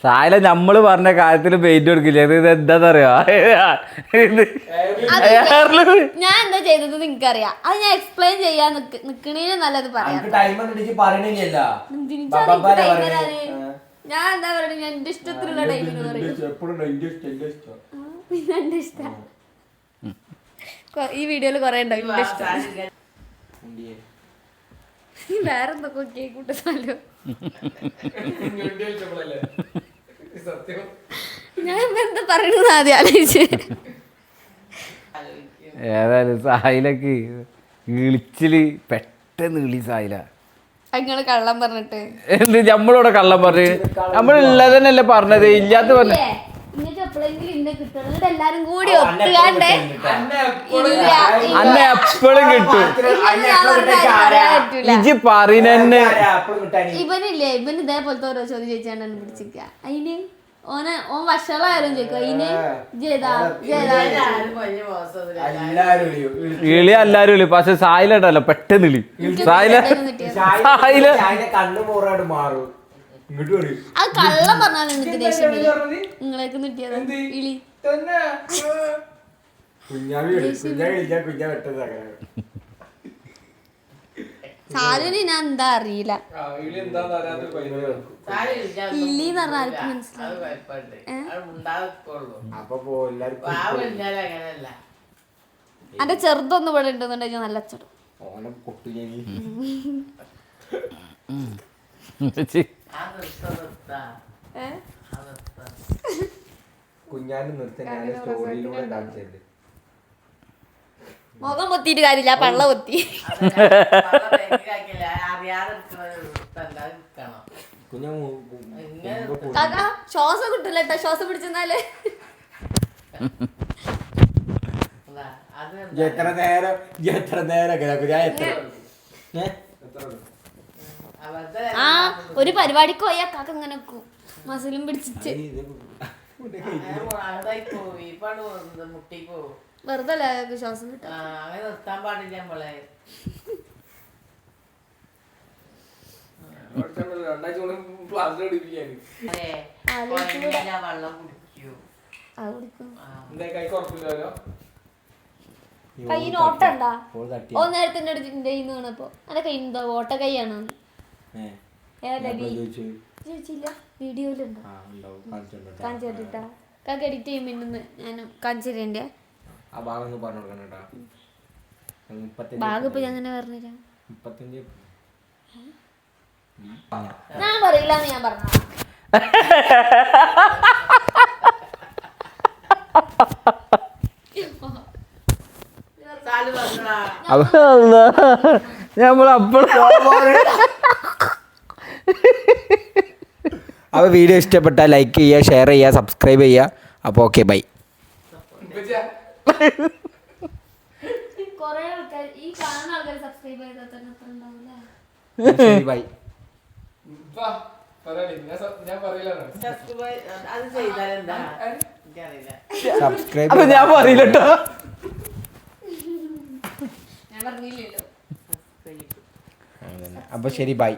സായില നമ്മള് പറഞ്ഞ കാര്യത്തില് പെയിന്റ് കൊടുക്കില്ല ഇത് എന്താന്നറിയോ ഞാൻ എന്താ ചെയ്തത് നിനക്കറിയാം. അത് ഞാൻ എക്സ്പ്ലെയിൻ ചെയ്യാൻ നിക്കണേന് നല്ലത് പറയാം. ഞാൻ എന്താ പറയണ ഞാൻ എന്റെ ഇഷ്ടത്തിലുള്ള ടൈമിന് പിന്നെ എന്റെ ഇഷ്ടം ഈ വീഡിയോയില് കൊറേ ഉണ്ടാവും എന്റെ ഇഷ്ടം. വേറെന്തൊക്കെ കേക്ക് കൂട്ടല്ലോ ഞാൻ എന്താ പറയണെന്ന് ആദ്യം ആലോചിച്ച്. ഏതായാലും സായിലക്ക് ഇളിച്ചില് പെട്ടെന്ന് ഇളി സായില അങ്ങനെ കള്ളം പറഞ്ഞിട്ട് എന്ത് നമ്മളോടെ കള്ളം പറഞ്ഞു നമ്മളുള്ളതന്നെയല്ലേ പറഞ്ഞത് ഇല്ലാത്ത പറഞ്ഞു ഇങ്ങനത്തെ എപ്പോഴെങ്കിലും ഇന്നെ കിട്ടണം എന്നിട്ട് എല്ലാരും കൂടി ഒത്തുകാണ്ടേ അന്നെ എപ്പോഴും കിട്ടും ഇജി പറയുന്നെ ഇവനില്ലേ ഇവന് ഇതേപോലത്തെ ഓരോ ചോദ്യം ചോദിച്ചാണ് പിടിച്ചിക്ക അതിന് ഓൻ വഷളായാലും ചോദിക്കും അതിന് ഇളി എല്ലാരും ഇളി പക്ഷെ സായിലുണ്ടല്ലോ പെട്ടെന്ന് ഇളി സായില കണ്ണു മോറാട് മാറും അത് കള്ളം പറഞ്ഞാൽ എനിക്ക് ദേഷ്യം നിങ്ങളേക്ക് കിട്ടിയത് ഇളി സാലിന് ഞാൻ എന്താ അറിയില്ല ഇല്ലി എന്ന് പറഞ്ഞാൽ ആർക്കും മനസ്സിലാവും. അന്റെ ചെറുതൊന്നും ഇവിടെ ഉണ്ടെന്നുണ്ടെങ്കിൽ നല്ല അച്ചടും കുഞ്ഞാനും നിർത്താൻ സ്റ്റോറിയിലൂടെ കാണിച്ചത് മുഖം പൊത്തിയിട്ട് കാര്യമില്ല പള്ള പൊത്തി ശ്വാസം കിട്ടില്ല കേട്ടോ ശ്വാസം പിടിച്ചെന്നാല് എത്ര നേരം ആ ഒരു പരിപാടിക്ക് പോയാ കാക്ക ഇങ്ങനെ മസിലും പിടിച്ചിട്ട് പോയി ഇപ്പാണ് മുട്ടി പോവും വെറുതെ അല്ലേ അയാൾക്ക് ശ്വാസം കിട്ടാ അങ്ങനെ നിർത്താൻ പാടില്ല നമ്മളെ രണ്ടാഴ്ച കൊണ്ട് പ്ലാസ്റ്റിക് എടുപ്പിക്കാന് വെള്ളം കുടിക്കൂ അത് കുടിക്കും എന്താ കൈ കുറപ്പില്ലല്ലോ കയ്യിന് ഓട്ട ഉണ്ടാ ഓ നേരത്തെ എന്റെ അടുത്ത് എന്റെ കയ്യിൽ നിന്ന് വീണപ്പോ എന്റെ കൈ എന്താ ഓട്ട കൈയാണോ ചോദിച്ചില്ല വീഡിയോയിലുണ്ടോ കാണിച്ചു തരട്ടാ കാക്ക് എഡിറ്റ് ചെയ്യുമ്പോ ഞാൻ കാണിച്ചു തരേണ്ട ആ ഭാഗം ഒന്ന് പറഞ്ഞു കൊടുക്കണം കേട്ടോ. ഭാഗം ഇപ്പൊ ഞാൻ അങ്ങനെ പറഞ്ഞുതരാം 35 ഞാൻ പറയില്ല എന്ന് ഞാൻ പറഞ്ഞ അപ്പോൾ വീഡിയോ ഇഷ്ടപ്പെട്ടാൽ ലൈക്ക് ചെയ്യുക, ഷെയർ ചെയ്യുക, സബ്സ്ക്രൈബ് ചെയ്യുക. അപ്പോൾ ഓക്കെ ബൈ. കൊറേ ആൾക്കാർ ഈ കാണുന്ന ആൾക്കാർ സബ്സ്ക്രൈബ് ചെയ്താൽ തന്നെ അത്ര ഉണ്ടാവില്ല. ശരി ബൈ. ഞാൻ പറയില്ല അത് ചെയ്താലെന്താ എനിക്കറിയില്ല സബ്സ്ക്രൈബ് അപ്പൊ ഞാൻ പറയില്ലട്ടോ. ഞാൻ പറഞ്ഞില്ലല്ലോ. അപ്പോൾ ശരി ബൈ.